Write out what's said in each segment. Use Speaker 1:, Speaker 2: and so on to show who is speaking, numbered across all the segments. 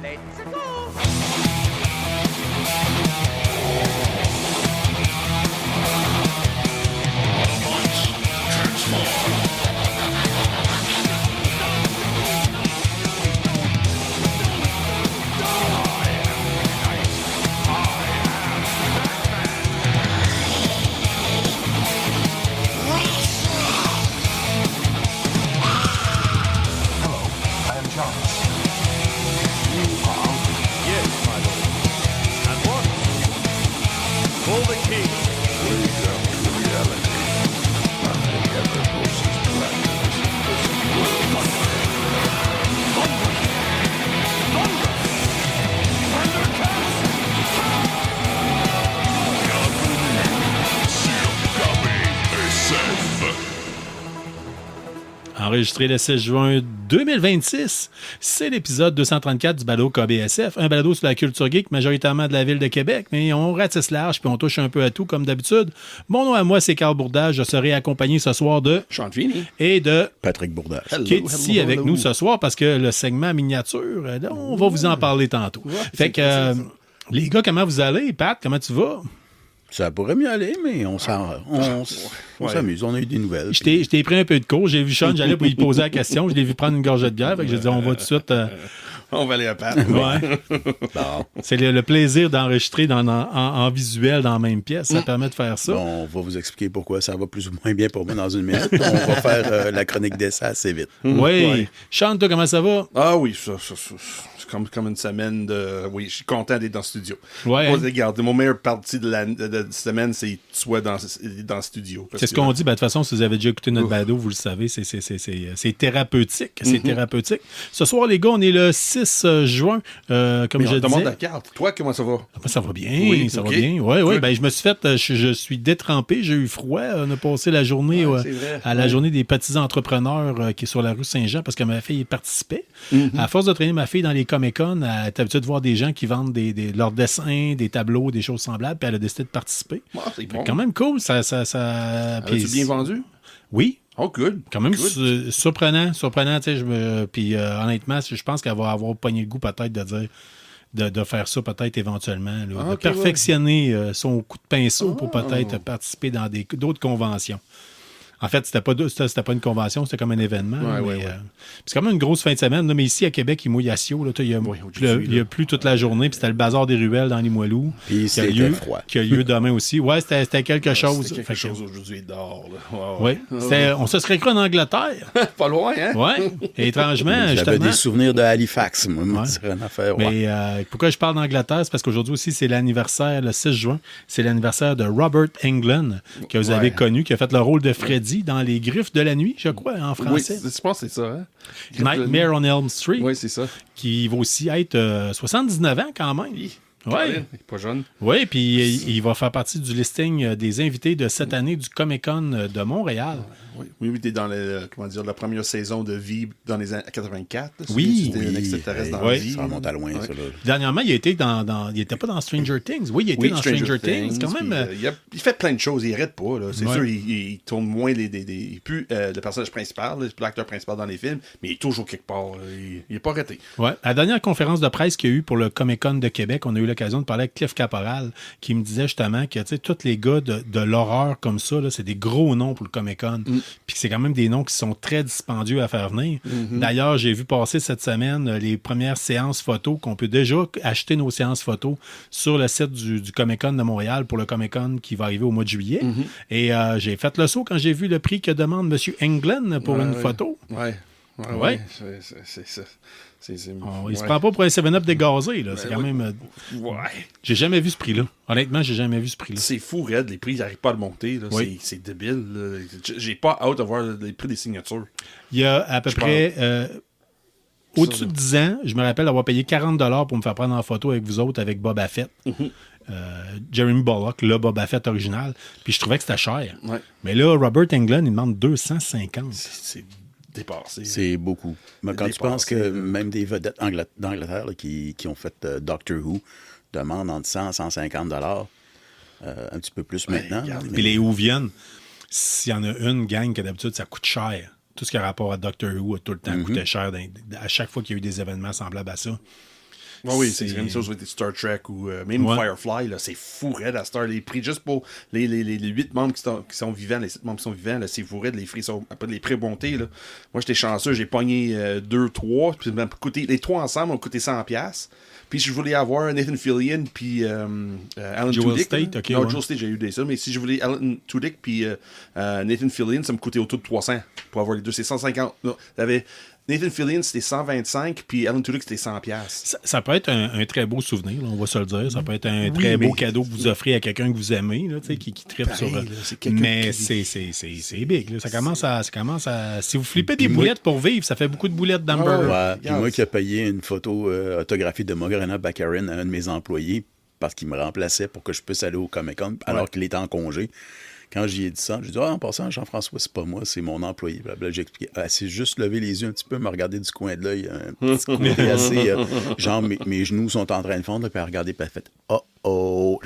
Speaker 1: Let's go!
Speaker 2: Enregistré le 16 juin 2026, c'est l'épisode 234 du balado KBSF, un balado sur la culture geek, majoritairement de la ville de Québec, mais on ratisse large puis on touche un peu à tout comme d'habitude. Mon nom à moi, c'est Carl Bourdage. Je serai accompagné ce soir de
Speaker 3: Sean Feeney
Speaker 2: et de
Speaker 4: Patrick Bourdage,
Speaker 2: qui est ici avec nous ce soir parce que le segment miniature, là, on va vous en parler tantôt. Fait que, les gars, comment vous allez? Pat, comment tu vas?
Speaker 4: Ça pourrait mieux aller, mais on s'amuse. On a eu des nouvelles.
Speaker 2: Je t'ai pris un peu de cours. J'ai vu Sean, j'allais pour lui poser la question. Je l'ai vu prendre une gorgée de bière. Fait que j'ai dit, on va tout de suite...
Speaker 3: On va aller à Pat.
Speaker 2: Ouais.
Speaker 4: Bon.
Speaker 2: C'est le plaisir d'enregistrer en visuel dans la même pièce. Ça permet de faire ça.
Speaker 4: Bon, on va vous expliquer pourquoi ça va plus ou moins bien pour moi dans une minute. On va faire la chronique d'essai assez vite.
Speaker 2: Oui. Ouais. Sean, toi, comment ça va?
Speaker 3: Ah oui, ça c'est comme une semaine de... Oui, je suis content d'être dans le studio.
Speaker 2: Ouais.
Speaker 3: Regarde, mon meilleure partie de la semaine, c'est que tu sois dans le studio.
Speaker 2: C'est ce qu'on dit. Ben, de toute façon, si vous avez déjà écouté notre balado, vous le savez, c'est thérapeutique. C'est thérapeutique. Ce soir, les gars, on est le 6 juin. Comme je
Speaker 3: demande
Speaker 2: disais.
Speaker 3: la carte. Toi, comment ça va?
Speaker 2: Ça va bien.
Speaker 3: Oui,
Speaker 2: ça
Speaker 3: okay.
Speaker 2: va bien. Oui. Ben, je me suis fait... Je suis détrempé. J'ai eu froid. On a passé la journée à la journée des petits entrepreneurs qui est sur la rue Saint-Jean parce que ma fille y participait. À force de traîner ma fille dans les Comic-Con, elle est habituée de voir des gens qui vendent leurs dessins, des tableaux, des choses semblables, puis elle a décidé de participer.
Speaker 3: C'est bon.
Speaker 2: Quand même cool.
Speaker 3: As-tu bien vendu?
Speaker 2: Oui.
Speaker 3: Oh, good.
Speaker 2: Quand même
Speaker 3: good.
Speaker 2: surprenant, tu sais, puis honnêtement, je pense qu'elle va avoir pogné le goût peut-être de dire de faire ça peut-être éventuellement, là, de perfectionner son coup de pinceau pour peut-être participer dans d'autres conventions. En fait, c'était pas une convention, c'était comme un événement. C'est quand même une grosse fin de semaine. Là, mais ici, à Québec, il mouille à Sio. Il y a plu toute la journée. Puis c'était le bazar des ruelles dans Limoilou.
Speaker 4: Puis c'était froid.
Speaker 2: Qui a lieu demain aussi. Ouais, c'était quelque chose.
Speaker 3: C'était quelque chose aujourd'hui dehors.
Speaker 2: Oui. On se serait cru en Angleterre.
Speaker 3: Pas loin, hein?
Speaker 2: Oui. Et étrangement,
Speaker 4: J'avais des souvenirs de Halifax, moi. C'est une affaire.
Speaker 2: Mais pourquoi je parle d'Angleterre? C'est parce qu'aujourd'hui aussi, c'est l'anniversaire, le 6 juin. C'est l'anniversaire de Robert Englund, que vous avez connu, qui a fait le rôle de Freddy dans Les Griffes de la nuit, je crois, en français.
Speaker 3: Oui, je pense que c'est ça. Hein?
Speaker 2: Nightmare on Elm Street.
Speaker 3: Oui, c'est ça.
Speaker 2: Qui va aussi être 79 ans quand même.
Speaker 3: Oui.
Speaker 2: Oui.
Speaker 3: Il n'est pas jeune.
Speaker 2: Oui, puis il va faire partie du listing des invités de cette année du Comic-Con de Montréal.
Speaker 3: Oui, tu es dans la première saison de Vie dans les années 84.
Speaker 2: Oui.
Speaker 3: C'était un extraterrestre dans la vie.
Speaker 4: Ça remonte à loin, ça. Là.
Speaker 2: Dernièrement, il était il était pas dans Stranger Things. Oui, il était dans Stranger Things. Quand même.
Speaker 3: Il fait plein de choses, il n'arrête pas. Là. C'est sûr, il tourne moins il n'est plus le personnage principal, il n'est plus l'acteur principal dans les films, mais il est toujours quelque part. Là. Il n'est pas arrêté.
Speaker 2: Ouais. À la dernière conférence de presse qu'il y a eu pour le Comic-Con de Québec, on a eu l'occasion de parler avec Cliff Caporal, qui me disait justement que tous les gars de l'horreur comme ça, là, c'est des gros noms pour le Comic-Con. Puis c'est quand même des noms qui sont très dispendieux à faire venir. D'ailleurs, j'ai vu passer cette semaine les premières séances photos qu'on peut déjà acheter nos séances photos sur le site du Comic-Con de Montréal pour le Comic-Con qui va arriver au mois de juillet. Et j'ai fait le saut quand j'ai vu le prix que demande M. Englund pour une photo.
Speaker 3: Ouais. C'est ça.
Speaker 2: Il se prend pas pour un 7-Up dégazé, là. C'est quand même... J'ai jamais vu ce prix-là. Honnêtement, j'ai jamais vu ce prix-là.
Speaker 3: C'est fou, Red. Les prix, ils n'arrivent pas à le monter. Là. C'est débile. Là. J'ai pas hâte de voir les prix des signatures.
Speaker 2: Il y a à peu près... au-dessus de 10 ans, je me rappelle avoir payé 40$ pour me faire prendre en photo avec vous autres, avec Boba Fett. Jeremy Bullock, le Boba Fett original. Puis je trouvais que c'était cher.
Speaker 3: Ouais.
Speaker 2: Mais là, Robert Englund, il demande 250.
Speaker 3: C'est dépassé.
Speaker 4: C'est beaucoup. Mais quand tu penses que même des vedettes d'Angleterre là, qui ont fait Doctor Who demandent entre 100 et 150 $, un petit peu plus maintenant.
Speaker 2: Puis les Whovians, s'il y en a une gang que d'habitude, ça coûte cher. tout ce qui a rapport à Doctor Who a tout le temps coûté cher à chaque fois qu'il y a eu des événements semblables à ça.
Speaker 3: Oui, c'est la même chose avec Star Trek ou même Firefly, là, c'est fou raide à Star. Les prix juste pour les 8 membres qui sont vivants, les 7 membres qui sont vivants, là, c'est fou raide, les prix sont après les prix montés. Là. Moi, j'étais chanceux, j'ai pogné 2, 3, puis les 3 ensemble ont coûté 100$. Puis si je voulais avoir Nathan Fillion puis Alan Tudyk, Joel State, j'ai eu ça, mais si je voulais Alan Tudyk puis Nathan Fillion, ça me coûtait autour de 300 pour avoir les deux. C'est 150. Non, Nathan Fillion, c'était 125, puis Alan Tudyk, c'était 100$.
Speaker 2: Ça peut être un très beau souvenir, là, on va se le dire. Ça peut être un très beau cadeau que vous offrez à quelqu'un que vous aimez, là, qui tripe sur... Mais c'est big. Là. Ça commence à... Si vous flippez des boulettes pour vivre, ça fait beaucoup de boulettes d'hamburger.
Speaker 4: Ouais. Puis moi qui ai payé une photo autographiée de Morgana Baccarin à un de mes employés parce qu'il me remplaçait pour que je puisse aller au Comic-Con alors qu'il était en congé. Quand j'y ai dit ça, j'ai dit en passant, Jean-François, c'est pas moi, c'est mon employé. J'ai expliqué. Elle s'est juste levé les yeux un petit peu, me regarder du coin de l'œil, un petit côté assez. Genre, mes genoux sont en train de fondre, puis elle a regardé, puis elle a fait oh.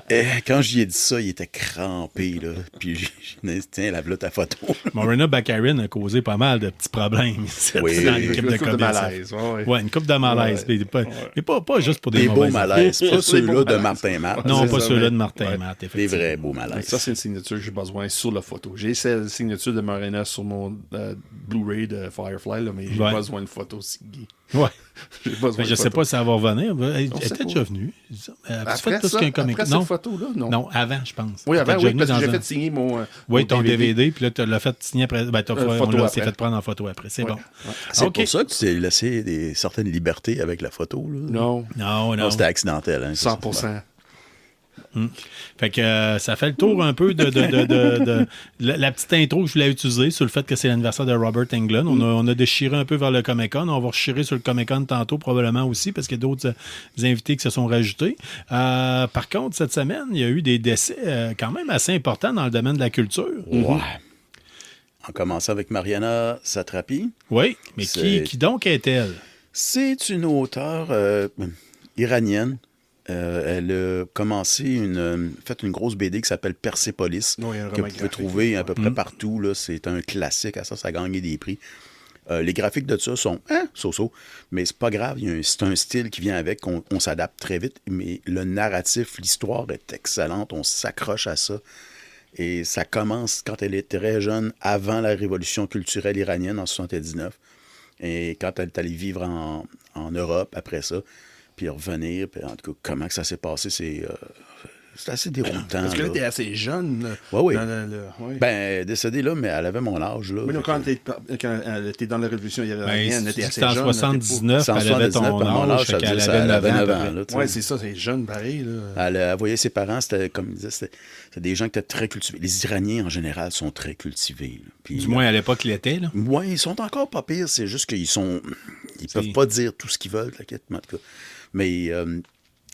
Speaker 4: Et quand j'y ai dit ça, il était crampé, là. Puis j'ai dit, tiens, lave-là ta photo.
Speaker 2: Morgana Baccarin a causé pas mal de petits problèmes dans l'équipe de malaise. Une coupe de malaise. Mais pas juste pour des
Speaker 4: beaux malaises. Pas ceux-là de Martin Matt.
Speaker 2: Non, pas ceux-là de Martin Matt,
Speaker 4: effectivement. Des vrais beaux malaises.
Speaker 3: Ça, c'est une signature que j'ai besoin sur la photo. J'ai cette signature de Morgana sur mon Blu-ray de Firefly, là, mais j'ai besoin de photo signée.
Speaker 2: Ouais. Je sais pas si ça va revenir. Elle était déjà venue.
Speaker 3: Après cette photo-là, non.
Speaker 2: Non, avant, je pense.
Speaker 3: Oui, avant, parce que j'ai fait signer mon
Speaker 2: ton DVD, puis là, tu l'as fait signer après. On s'est fait prendre en photo après. C'est bon.
Speaker 4: C'est pour ça que tu t'es laissé certaines libertés avec la photo. Là.
Speaker 2: Non.
Speaker 4: C'était accidentel. Hein,
Speaker 3: 100%.
Speaker 2: Fait que ça fait le tour un peu de la petite intro que je voulais utiliser sur le fait que c'est l'anniversaire de Robert Englund. On a déchiré un peu vers le Comic-Con. On va rechirer sur le Comic-Con tantôt probablement aussi parce qu'il y a d'autres invités qui se sont rajoutés. Par contre, cette semaine, il y a eu des décès quand même assez importants dans le domaine de la culture.
Speaker 4: Ouais. En commençant avec Mariana Satrapi.
Speaker 2: Oui, mais qui donc est-elle?
Speaker 4: C'est une auteure iranienne. Elle a commencé fait une grosse BD qui s'appelle Persepolis, que vous pouvez trouver à peu près partout. Là. C'est un classique, ça a gagné des prix. Les graphiques de ça sont so-so, mais c'est pas grave. C'est un style qui vient avec, on s'adapte très vite, mais le narratif, l'histoire est excellente, on s'accroche à ça. Et ça commence quand elle est très jeune, avant la révolution culturelle iranienne en 1979. Et quand elle est allée vivre en Europe après ça, puis revenir, puis en tout cas, comment que ça s'est passé, c'est assez déroutant.
Speaker 3: Parce qu'elle était assez jeune.
Speaker 4: Oui. Ben, décédée là, mais elle avait mon âge. Là,
Speaker 3: oui, donc quand elle était dans la Révolution iranienne, elle était assez
Speaker 2: jeune. En 79, elle avait ton âge, elle avait 9 ans.
Speaker 3: Oui, c'est ça, c'est jeune, pareil. Là.
Speaker 4: Elle voyait ses parents, c'était, comme il disait, c'était des gens qui étaient très cultivés. Les Iraniens, en général, sont très cultivés. Puis,
Speaker 2: du moins, à l'époque, ils l'étaient.
Speaker 4: Oui, ils sont encore pas pires, c'est juste qu'ils peuvent pas dire tout ce qu'ils veulent, en tout cas. Mais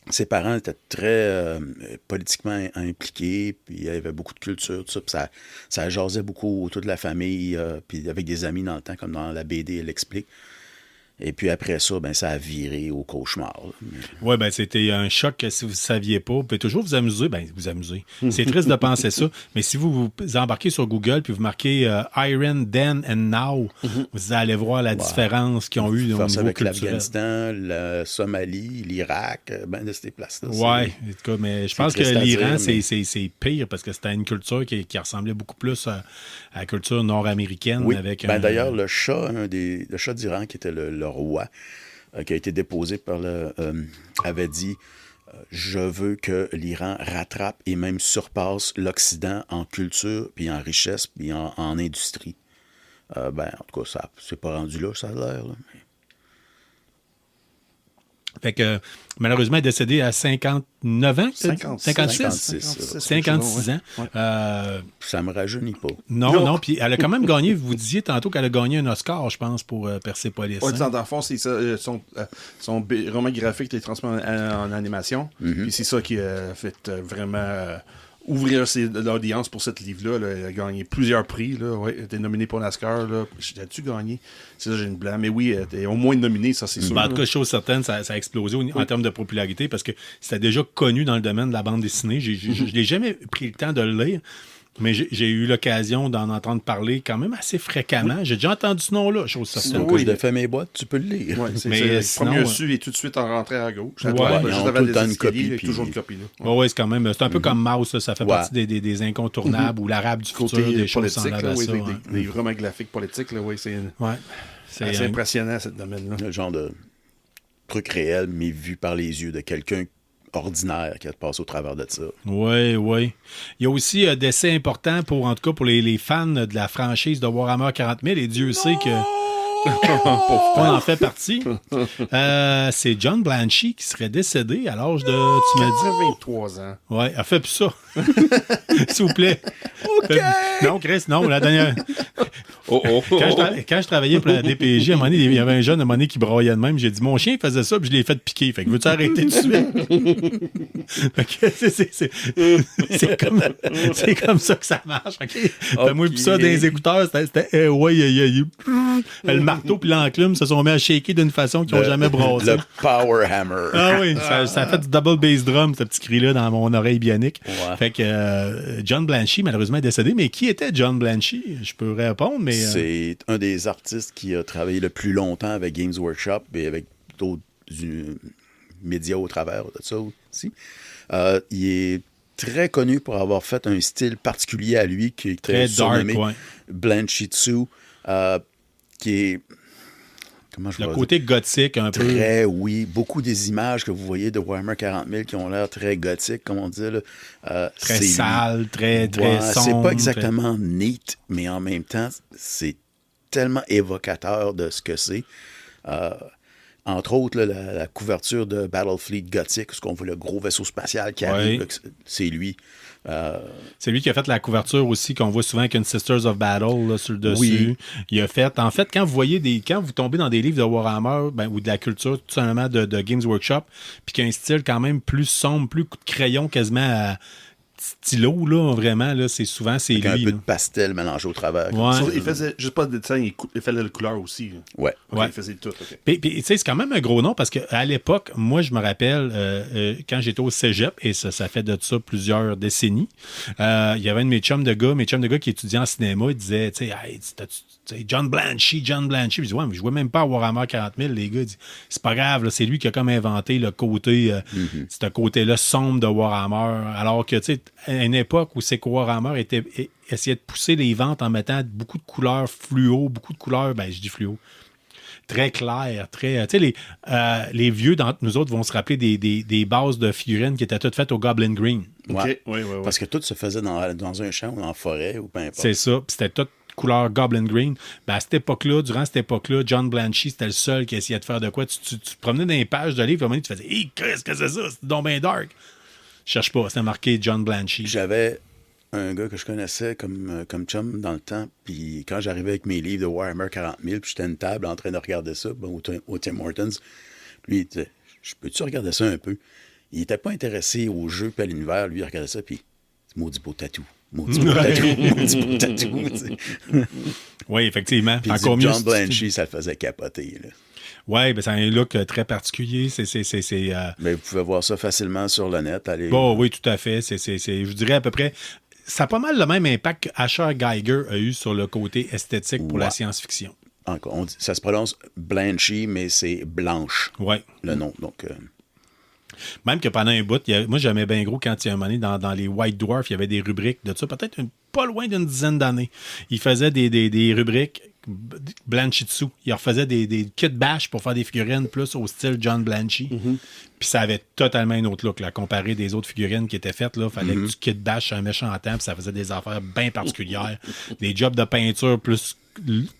Speaker 4: ses parents étaient très politiquement impliqués, puis il y avait beaucoup de culture, tout ça, puis ça jasait beaucoup autour de la famille, puis avec des amis dans le temps, comme dans la BD, elle explique. Et puis après ça, ben ça a viré au cauchemar.
Speaker 2: Oui, ben c'était un choc que si vous ne saviez pas. Vous pouvez toujours vous amuser. Ben, vous amuser. C'est triste de penser ça. Mais si vous embarquez sur Google puis vous marquez Iran Then and Now, vous allez voir la différence qu'ils ont eu au niveau
Speaker 4: avec
Speaker 2: culturel.
Speaker 4: l'Afghanistan, la Somalie, l'Irak, ben de ces places-là.
Speaker 2: Oui, en tout cas, mais je pense que l'Iran, c'est pire parce que c'était une culture qui ressemblait beaucoup plus à la culture nord-américaine.
Speaker 4: Oui,
Speaker 2: avec
Speaker 4: d'ailleurs, le Shah d'Iran, qui était le roi, qui a été déposé par avait dit je veux que l'Iran rattrape et même surpasse l'Occident en culture, puis en richesse, puis en industrie. En tout cas, ça c'est pas rendu là, ça a l'air. Là.
Speaker 2: Fait que, malheureusement, elle est décédée à 59 ans? 56 ans.
Speaker 3: Ouais.
Speaker 4: Ça me rajeunit pas.
Speaker 2: Non, puis elle a quand même gagné, vous disiez tantôt qu'elle a gagné un Oscar, je pense, pour Persepolis.
Speaker 3: Oui, dans le fond, c'est ça. Son roman graphique est transformé en animation. Puis c'est ça qui a fait vraiment ouvrir l'audience pour ce livre-là. Là. Elle a gagné plusieurs prix. Là. Ouais, elle a été nominée pour l'Oscar. As-tu gagné? C'est ça, j'ai une blague. Mais oui, elle était au moins nominée, ça, c'est sûr.
Speaker 2: En tout cas, chose certaine, ça a explosé en termes de popularité parce que c'était déjà connu dans le domaine de la bande dessinée. Je n'ai jamais pris le temps de le lire. Mais j'ai eu l'occasion d'en entendre parler quand même assez fréquemment. Oui. J'ai déjà entendu ce nom-là, chose certaine.
Speaker 4: Donc, je défais mes boîtes, tu peux le lire.
Speaker 3: Ouais, mais sinon, le premier su est tout de suite en rentrée à gauche.
Speaker 4: Ouais,
Speaker 3: juste avant les escaliers, il y a toujours une copie.
Speaker 2: Oui, c'est quand même... C'est un peu comme Mouse, là, ça fait partie des incontournables, ou l'arabe du futur, des choses semblables à ça.
Speaker 3: Des romans graphiques politiques, là, c'est assez impressionnant, ce domaine-là.
Speaker 4: Le genre de truc réel, mais vu par les yeux de quelqu'un ordinaire qui a passé au travers de ça.
Speaker 2: Oui, oui. Il y a aussi d'essais importants en tout cas pour les fans de la franchise de Warhammer 40 000, et Dieu sait que on en fait partie. C'est John Blanchie qui serait décédé à l'âge de, tu m'as dit,
Speaker 3: 23 ans.
Speaker 2: Ouais, elle fait plus ça. S'il vous plaît.
Speaker 4: OK.
Speaker 2: Non, Chris, non, la dernière... Quand je travaillais pour la DPJ, à un moment donné, il y avait un jeune à un moment donné qui broyait de même. J'ai dit, mon chien faisait ça, puis je l'ai fait piquer. Fait que veux-tu arrêter de suite? C'est comme ça que ça marche. OK? Moi, puis ça, dans les écouteurs, c'était le marteau puis l'enclume se sont mis à shaker d'une façon qu'ils n'ont jamais brassé.
Speaker 4: Le Power Hammer.
Speaker 2: Ah oui, ça a fait du double bass drum, ce petit cri-là, dans mon oreille bionique. Ouais. Fait que John Blanchie, malheureusement, est décédé. Mais qui était John Blanchie? Je peux répondre, mais...
Speaker 4: C'est un des artistes qui a travaillé le plus longtemps avec Games Workshop et avec d'autres médias au travers de ça aussi. Il est très connu pour avoir fait un style particulier à lui qui est très surnommé Blanchitsu, qui est...
Speaker 2: Le côté gothique, un peu.
Speaker 4: Très, oui. Beaucoup des images que vous voyez de Warhammer 40 000 qui ont l'air très gothiques, comme on dit. Là.
Speaker 2: Très sale, très sombre.
Speaker 4: C'est pas exactement neat, mais en même temps, c'est tellement évocateur de ce que c'est. Entre autres, là, la couverture de Battlefleet Gothic, ce qu'on voit le gros vaisseau spatial qui arrive, là, c'est lui.
Speaker 2: C'est lui qui a fait la couverture aussi qu'on voit souvent avec une Sisters of Battle là, sur le dessus.
Speaker 4: Oui.
Speaker 2: Il a fait, en fait, quand vous tombez dans des livres de Warhammer ou de la culture tout simplement de Games Workshop, puis qu'il y a un style quand même plus sombre, plus coup de crayon quasiment à stylo, là, vraiment, là, c'est lui.
Speaker 4: Un peu de pastel mélangé au travers.
Speaker 2: Ouais.
Speaker 3: Il faisait juste pas de dessin, il faisait la couleur aussi.
Speaker 4: Ouais.
Speaker 3: Okay, il faisait tout. Okay.
Speaker 2: Puis tu sais, c'est quand même un gros nom parce qu'à l'époque, moi, je me rappelle, quand j'étais au cégep, et ça fait de ça plusieurs décennies, il y avait un de mes chums de gars qui étudiait en cinéma, il disait, tu sais, hey, John Blanchie. Je dis, ouais, mais je jouais même pas à Warhammer 40 000, les gars. C'est pas grave, là, c'est lui qui a comme inventé le côté, ce côté-là sombre de Warhammer. Alors que, tu sais, à une époque où c'est que Warhammer essayait de pousser les ventes en mettant beaucoup de couleurs fluo, beaucoup de couleurs, je dis fluo, très claires, très... tu sais, les vieux d'entre nous autres vont se rappeler des bases de figurines qui étaient toutes faites au Goblin Green.
Speaker 4: Ouais. Oui. Parce que tout se faisait dans un champ ou en forêt ou peu importe.
Speaker 2: C'est ça, puis c'était tout couleur Goblin Green. À cette époque-là, durant cette époque-là, John Blanchie, c'était le seul qui essayait de faire de quoi. Tu te promenais dans les pages de livres, et tu faisais « Hey, qu'est-ce que c'est ça? C'est donc bien dark! » Je cherche pas, c'était marqué John Blanchie.
Speaker 4: J'avais un gars que je connaissais comme chum dans le temps, puis quand j'arrivais avec mes livres de Warhammer 40 000, puis j'étais à une table en train de regarder ça au Tim Hortons, lui, il disait « Je peux-tu regarder ça un peu? » Il était pas intéressé au jeu puis à l'univers, lui, il regardait ça, puis « Maudit beau tatou. Maudit beau tatou. »
Speaker 2: Oui, effectivement.
Speaker 4: Puis encore mieux, John Blanchie, ça le faisait capoter, là.
Speaker 2: Oui, c'est un look très particulier.
Speaker 4: Mais vous pouvez voir ça facilement sur le net. Allez...
Speaker 2: oui, tout à fait. Je dirais à peu près... Ça a pas mal le même impact que Asher Geiger a eu sur le côté esthétique pour la science-fiction.
Speaker 4: Encore, ça se prononce Blanchie, mais c'est Blanche, le nom. Donc,
Speaker 2: même que pendant un bout, moi j'aimais bien gros quand il y a un moment donné dans les White Dwarf, il y avait des rubriques de ça, peut-être pas loin d'une dizaine d'années. Il faisait des rubriques Blanchitsu. Il refaisait des kits bash pour faire des figurines plus au style John Blanchie. Puis ça avait totalement un autre look, là, comparé des autres figurines qui étaient faites. Il fallait que tu kit bash un méchant temps, puis ça faisait des affaires bien particulières. Des jobs de peinture plus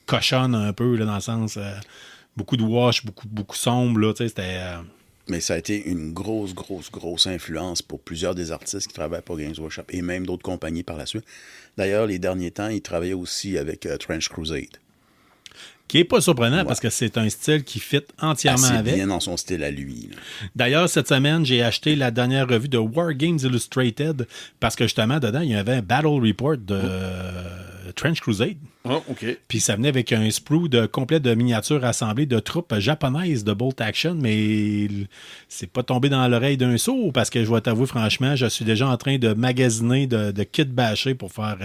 Speaker 2: cochonnes un peu, là, dans le sens... beaucoup de wash, beaucoup sombre. Là, c'était...
Speaker 4: Mais ça a été une grosse influence pour plusieurs des artistes qui travaillent pour Games Workshop et même d'autres compagnies par la suite. D'ailleurs, les derniers temps, ils travaillaient aussi avec Trench Crusade.
Speaker 2: Qui n'est pas surprenant parce que c'est un style qui fit entièrement avec.
Speaker 4: Bien dans son style à lui. Là.
Speaker 2: D'ailleurs, cette semaine, j'ai acheté la dernière revue de War Games Illustrated parce que justement, dedans, il y avait un Battle Report de Trench Crusade.
Speaker 3: Ah, OK.
Speaker 2: Puis ça venait avec un sprue complet de miniatures assemblées de troupes japonaises de Bolt Action, mais c'est pas tombé dans l'oreille d'un sourd parce que je dois t'avouer, franchement, je suis déjà en train de magasiner de kits bâchés pour faire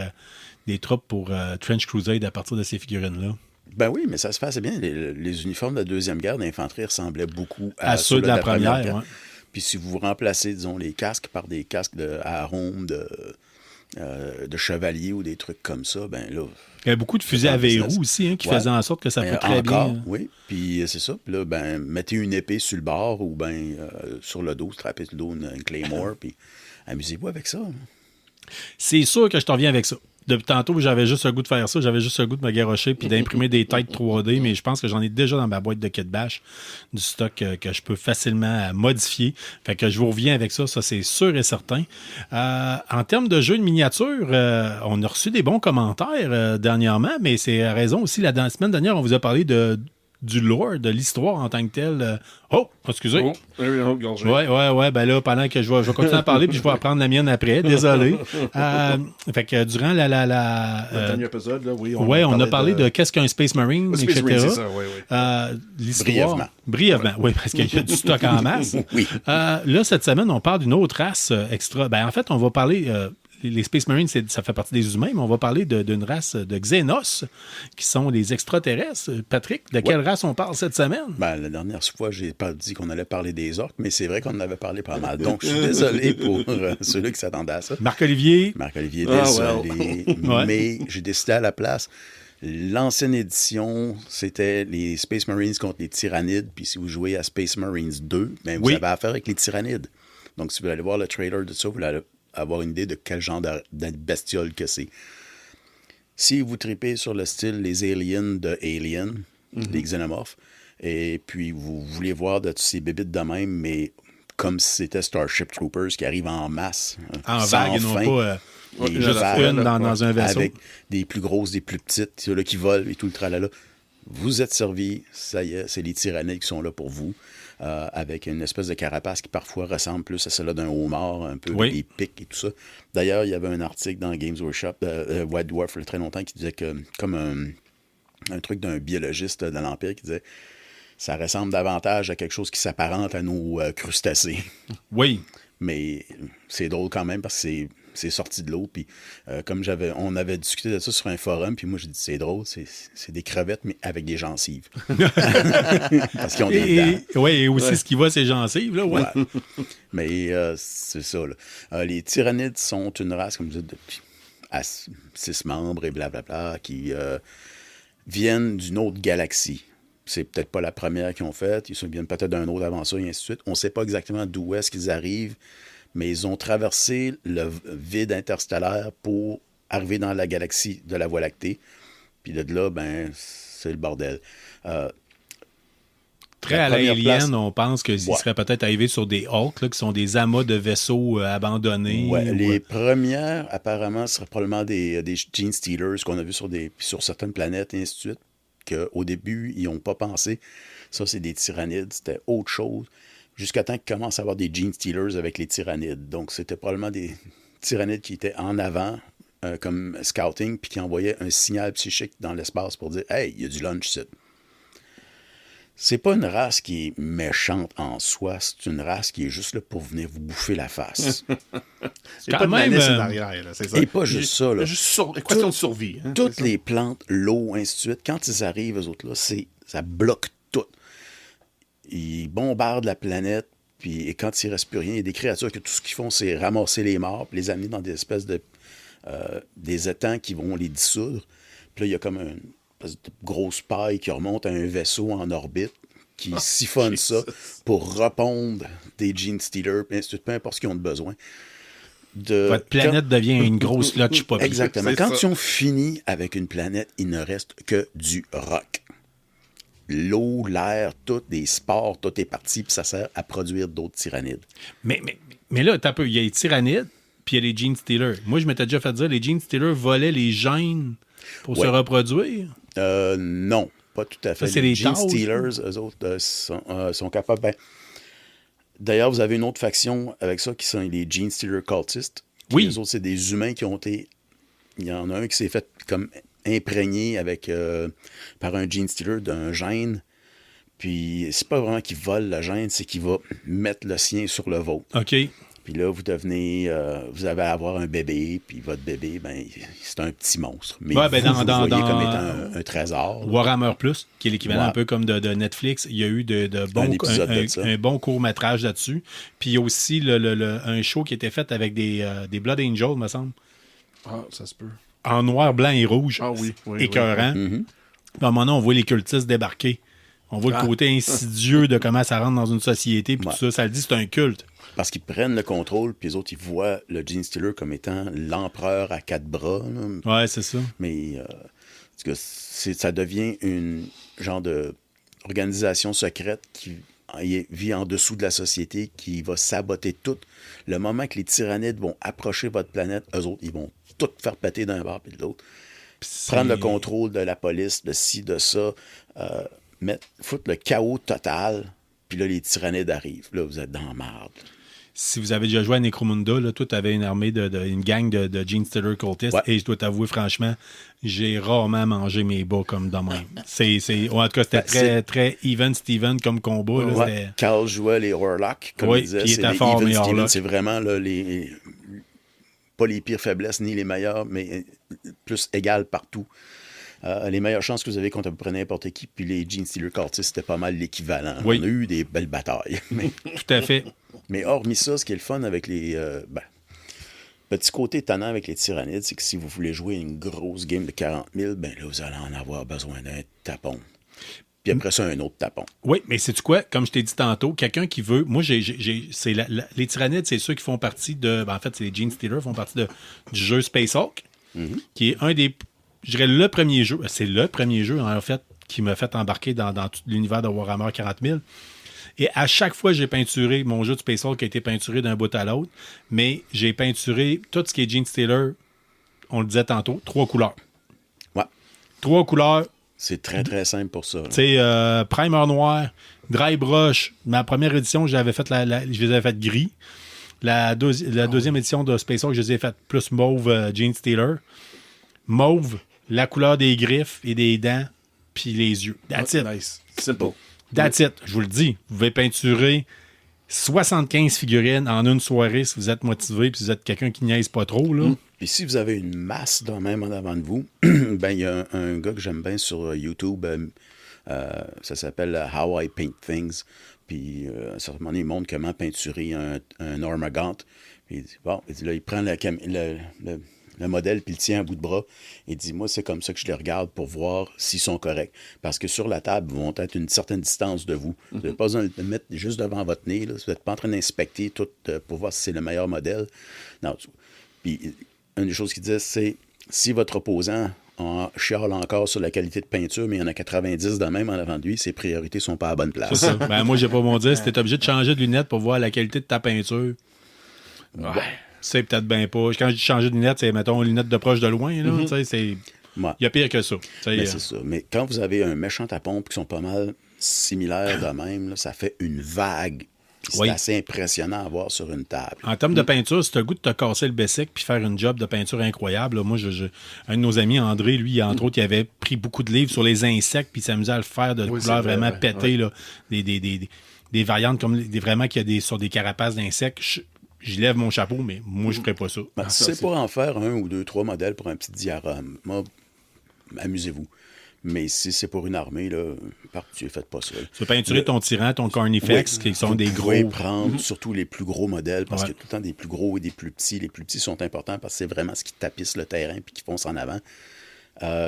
Speaker 2: des troupes pour Trench Crusade à partir de ces figurines-là.
Speaker 4: Ben oui, mais ça se fait assez bien. Les uniformes de la Deuxième Guerre d'infanterie ressemblaient beaucoup à
Speaker 2: ceux de la Première.
Speaker 4: Guerre.
Speaker 2: Ouais.
Speaker 4: Puis si vous remplacez, disons, les casques par des casques de arômes, de chevalier ou des trucs comme ça, ben là...
Speaker 2: Il y a beaucoup de fusils à verrou aussi qui faisaient en sorte que ça peut très
Speaker 4: encore,
Speaker 2: bien...
Speaker 4: Oui, puis c'est ça. Puis là, ben, mettez une épée sur le bord ou ben sur le dos, strappez sur le dos une Claymore, puis amusez-vous avec ça.
Speaker 2: C'est sûr que je t'en reviens avec ça. Depuis tantôt, j'avais juste le goût de faire ça. J'avais juste le goût de me garrocher puis d'imprimer des têtes 3D, mais je pense que j'en ai déjà dans ma boîte de kit bash du stock que je peux facilement modifier. Fait que je vous reviens avec ça, c'est sûr et certain. En termes de jeux de miniature, on a reçu des bons commentaires dernièrement, mais c'est à raison aussi. La semaine dernière, on vous a parlé du lore, de l'histoire en tant que telle. Oh, excusez. Ouais. Ben là, pendant que je vais continuer à parler, puis je vais apprendre la mienne après. Désolé. Fait que durant
Speaker 3: le dernier épisode, là, oui.
Speaker 2: On a parlé de qu'est-ce qu'un Space Marine,
Speaker 3: Space
Speaker 2: etc.
Speaker 3: Marine, c'est ça, oui.
Speaker 2: L'histoire. Brièvement, oui, parce qu'il y a du stock en masse.
Speaker 4: Oui.
Speaker 2: Là, cette semaine, on parle d'une autre race extra. Ben, en fait, on va parler... les Space Marines, ça fait partie des humains, mais on va parler d'une race de Xenos, qui sont les extraterrestres. Patrick, de quelle race on parle cette semaine?
Speaker 4: Ben, la dernière fois, j'ai pas dit qu'on allait parler des orques, mais c'est vrai qu'on en avait parlé pas mal. Donc, je suis désolé pour ceux-là qui s'attendaient à ça.
Speaker 2: Marc-Olivier,
Speaker 4: désolé. Mais j'ai décidé à la place. L'ancienne édition, c'était les Space Marines contre les Tyrannides. Puis si vous jouez à Space Marines 2, ben, vous avez affaire avec les Tyrannides. Donc, si vous allez voir le trailer de ça, vous allez avoir une idée de quel genre de bestiole que c'est. Si vous tripez sur le style les aliens de Alien, les xénomorphes, et puis vous voulez voir de tous ces bébites de même, mais comme si c'était Starship Troopers qui arrivent en masse.
Speaker 2: En vague, et non pas juste une dans un vaisseau.
Speaker 4: Avec des plus grosses, des plus petites, ceux-là qui volent et tout le tralala. Vous êtes servis, ça y est, c'est les tyrannides qui sont là pour vous. Avec une espèce de carapace qui parfois ressemble plus à celle d'un homard, un peu avec des pics et tout ça. D'ailleurs, il y avait un article dans Games Workshop de White Dwarf il y a très longtemps qui disait que, comme un truc d'un biologiste de l'Empire qui disait ça ressemble davantage à quelque chose qui s'apparente à nos crustacés.
Speaker 2: Oui.
Speaker 4: Mais c'est drôle quand même parce que c'est sorti de l'eau. Puis comme on avait discuté de ça sur un forum, puis moi j'ai dit c'est drôle, c'est des crevettes, mais avec des gencives. Parce qu'ils ont des dents.
Speaker 2: Oui, et aussi ce qui va, c'est gencives. Là, ouais.
Speaker 4: Mais c'est ça. Là. Les tyrannides sont une race, comme je disais, à 6 membres et blablabla, qui viennent d'une autre galaxie. C'est peut-être pas la première qu'ils ont faite. Ils viennent peut-être d'un autre avant ça, et ainsi de suite. On ne sait pas exactement d'où est-ce qu'ils arrivent, mais ils ont traversé le vide interstellaire pour arriver dans la galaxie de la Voie lactée. Puis de là, ben, c'est le bordel.
Speaker 2: Très à l'Alien, on pense qu'ils seraient peut-être arrivés sur des Hulk, là, qui sont des amas de vaisseaux abandonnés.
Speaker 4: Ouais, les premières, apparemment, seraient probablement des Gene Stealers qu'on a vus sur certaines planètes, et ainsi de suite. Qu'au début, ils n'ont pas pensé. Ça, c'est des tyrannides. C'était autre chose. Jusqu'à temps qu'ils commencent à avoir des Gene Stealers avec les tyrannides. Donc, c'était probablement des tyrannides qui étaient en avant, comme scouting, puis qui envoyaient un signal psychique dans l'espace pour dire « Hey, il y a du lunch ici ». C'est pas une race qui est méchante en soi. C'est une race qui est juste là pour venir vous bouffer la face.
Speaker 3: C'est quand même derrière, c'est ça.
Speaker 4: Et pas juste ça. Là.
Speaker 3: Juste question de survie. Hein,
Speaker 4: toutes les plantes, l'eau, ainsi de suite, quand ils arrivent, eux autres, là, ça bloque tout. Ils bombardent la planète, puis quand il ne reste plus rien, il y a des créatures que tout ce qu'ils font, c'est ramasser les morts, puis les amener dans des espèces de... des étangs qui vont les dissoudre. Puis là, il y a comme une grosse paille qui remonte à un vaisseau en orbite, qui siphonne ça pour repondre des Gene Stealers, puis ainsi de suite, peu importe ce qu'ils ont de besoin.
Speaker 2: Votre planète devient une grosse lodge poppy.
Speaker 4: Exactement. Quand ils ont fini avec une planète, il ne reste que du rock. L'eau, l'air, tout, des spores, tout est parti, puis ça sert à produire d'autres tyrannides.
Speaker 2: Mais là, t'as peu, il y a les tyrannides, puis il y a les Gene Stealers. Moi, je m'étais déjà fait dire, les Gene Stealers volaient les gènes pour se reproduire.
Speaker 4: Non, pas tout à fait.
Speaker 2: Ça,
Speaker 4: les Gene Stealers, eux autres, sont capables... Ben, d'ailleurs, vous avez une autre faction avec ça qui sont les Gene Stealer cultistes. Oui. Les autres, c'est des humains qui ont été... Il y en a un qui s'est fait comme imprégné avec par un gene stealer d'un gène. Puis c'est pas vraiment qu'il vole le gène, c'est qu'il va mettre le sien sur le vôtre.
Speaker 2: OK.
Speaker 4: Puis là, vous allez avoir un bébé, puis votre bébé, ben, c'est un petit monstre. Mais
Speaker 2: ouais, ben
Speaker 4: vous le voyez comme étant un trésor.
Speaker 2: Warhammer Plus, qui est l'équivalent
Speaker 4: Ouais.
Speaker 2: un peu comme de Netflix, il y a eu un bon court-métrage là-dessus. Puis il y a aussi un show qui était fait avec des Blood Angels, me semble.
Speaker 3: Ah, ça se peut.
Speaker 2: En noir, blanc et rouge.
Speaker 3: Ah oui, oui.
Speaker 2: Écœurant. Puis à un moment donné, on voit les cultistes débarquer. On voit le côté insidieux de comment ça rentre dans une société, puis tout ça le dit, c'est un culte.
Speaker 4: Parce qu'ils prennent le contrôle, puis les autres, ils voient le Gene Stealer comme étant l'empereur à 4 bras. Là.
Speaker 2: Ouais, c'est ça.
Speaker 4: Mais ça devient une genre de organisation secrète qui vit en dessous de la société, qui va saboter tout. Le moment que les tyrannides vont approcher votre planète, eux autres, ils vont tout faire péter d'un bord puis de l'autre. Prendre le contrôle de la police, de ci, de ça, foutre le chaos total, puis là, les tyrannides arrivent. Là, vous êtes dans la merde.
Speaker 2: Si vous avez déjà joué à Necromunda, là, toi, tu avais une armée, une gang de Gene Stealer cultistes, et je dois t'avouer, franchement, j'ai rarement mangé mes bas comme de même. En tout cas, c'était très, très even Steven comme combat. Là,
Speaker 4: ouais. Carl jouait les Warlocks, comme il disait.
Speaker 2: C'est les fort,
Speaker 4: even Steven, c'est vraiment là, pas les pires faiblesses ni les meilleures, mais plus égales partout. Les meilleures chances que vous avez contre à peu près n'importe qui, puis les Gene Stealer cultistes, c'était pas mal l'équivalent.
Speaker 2: Oui.
Speaker 4: On a eu des belles batailles.
Speaker 2: Tout à fait.
Speaker 4: Mais hormis ça, ce qui est le fun avec les... petit côté étonnant avec les tyrannides, c'est que si vous voulez jouer une grosse game de 40 000, ben là, vous allez en avoir besoin d'un tapon. Puis après ça, un autre tapon.
Speaker 2: Oui, mais sais-tu quoi? Comme je t'ai dit tantôt, quelqu'un qui veut... Moi, les tyrannides, c'est ceux qui font partie de... en fait, c'est les Gene Stealers font partie du jeu Space Hulk, qui est un des... Je dirais le premier jeu. C'est le premier jeu, en fait, qui m'a fait embarquer dans tout l'univers de Warhammer 40 000. Et à chaque fois, j'ai peinturé mon jeu de Space Hulk qui a été peinturé d'un bout à l'autre, mais j'ai peinturé tout ce qui est Gene Stealer, on le disait tantôt, 3 couleurs.
Speaker 4: Ouais.
Speaker 2: 3 couleurs.
Speaker 4: C'est très, très simple pour ça.
Speaker 2: Tu sais, primer noir, dry brush. Ma première édition, je les avais fait gris. La deuxième édition de Space Hulk, je les ai fait plus mauve Gene Stealer. Mauve, la couleur des griffes et des dents, puis les yeux. That's it.
Speaker 3: Nice. Simple.
Speaker 2: That's it. Je vous le dis. Vous pouvez peinturer 75 figurines en une soirée si vous êtes motivé puis si vous êtes quelqu'un qui niaise pas trop. Là.
Speaker 4: Puis si vous avez une masse dans même en avant de vous, ben il y a un gars que j'aime bien sur YouTube. Ça s'appelle How I Paint Things. Puis à un certain moment, il montre comment peinturer un Ormagant. Puis il dit, bon, il prend le modèle puis le tient à bout de bras et dit, moi, c'est comme ça que je les regarde pour voir s'ils sont corrects. Parce que sur la table, ils vont être une certaine distance de vous. Vous n'avez pas besoin de le mettre juste devant votre nez. Là. Vous n'êtes pas en train d'inspecter tout pour voir si c'est le meilleur modèle. Non. Puis une des choses qu'il disait, c'est si votre opposant chiale encore sur la qualité de peinture, mais il y en a 90 de même en avant de lui, ses priorités sont pas à la bonne place.
Speaker 2: C'est ça. Ben, moi, j'ai pas mon dire, si t'es obligé de changer de lunettes pour voir la qualité de ta peinture, c'est peut-être bien pas. Quand je dis changer de lunettes, c'est, mettons, lunettes de proche de loin, là, tu sais, c'est...
Speaker 4: Ouais.
Speaker 2: Il y a pire que ça.
Speaker 4: Mais c'est ça. Mais quand vous avez un méchant à pompe qui sont pas mal similaires de même, là, ça fait une vague. C'est assez impressionnant à voir sur une table.
Speaker 2: En termes de peinture, si tu as le goût de te casser le bessic puis faire une job de peinture incroyable, là, moi, un de nos amis, André, lui, entre autres, il avait pris beaucoup de livres sur les insectes puis il s'amusait à le faire de couleurs vraiment pétées. Là, des variantes comme vraiment qu'il y a sur des carapaces d'insectes. Je lève mon chapeau, mais moi, je ne ferais pas ça.
Speaker 4: Ben, c'est pour en faire 1 ou 2, 3 modèles pour un petit diorama. Amusez-vous. Mais si c'est pour une armée, là, faites pas ça.
Speaker 2: Tu veux peinturer ton tyran, ton Carnifex, qui sont des gros...
Speaker 4: Vous pouvez prendre surtout les plus gros modèles, parce qu'il y a tout le temps des plus gros et des plus petits. Les plus petits sont importants parce que c'est vraiment ce qui tapisse le terrain puis qui fonce en avant.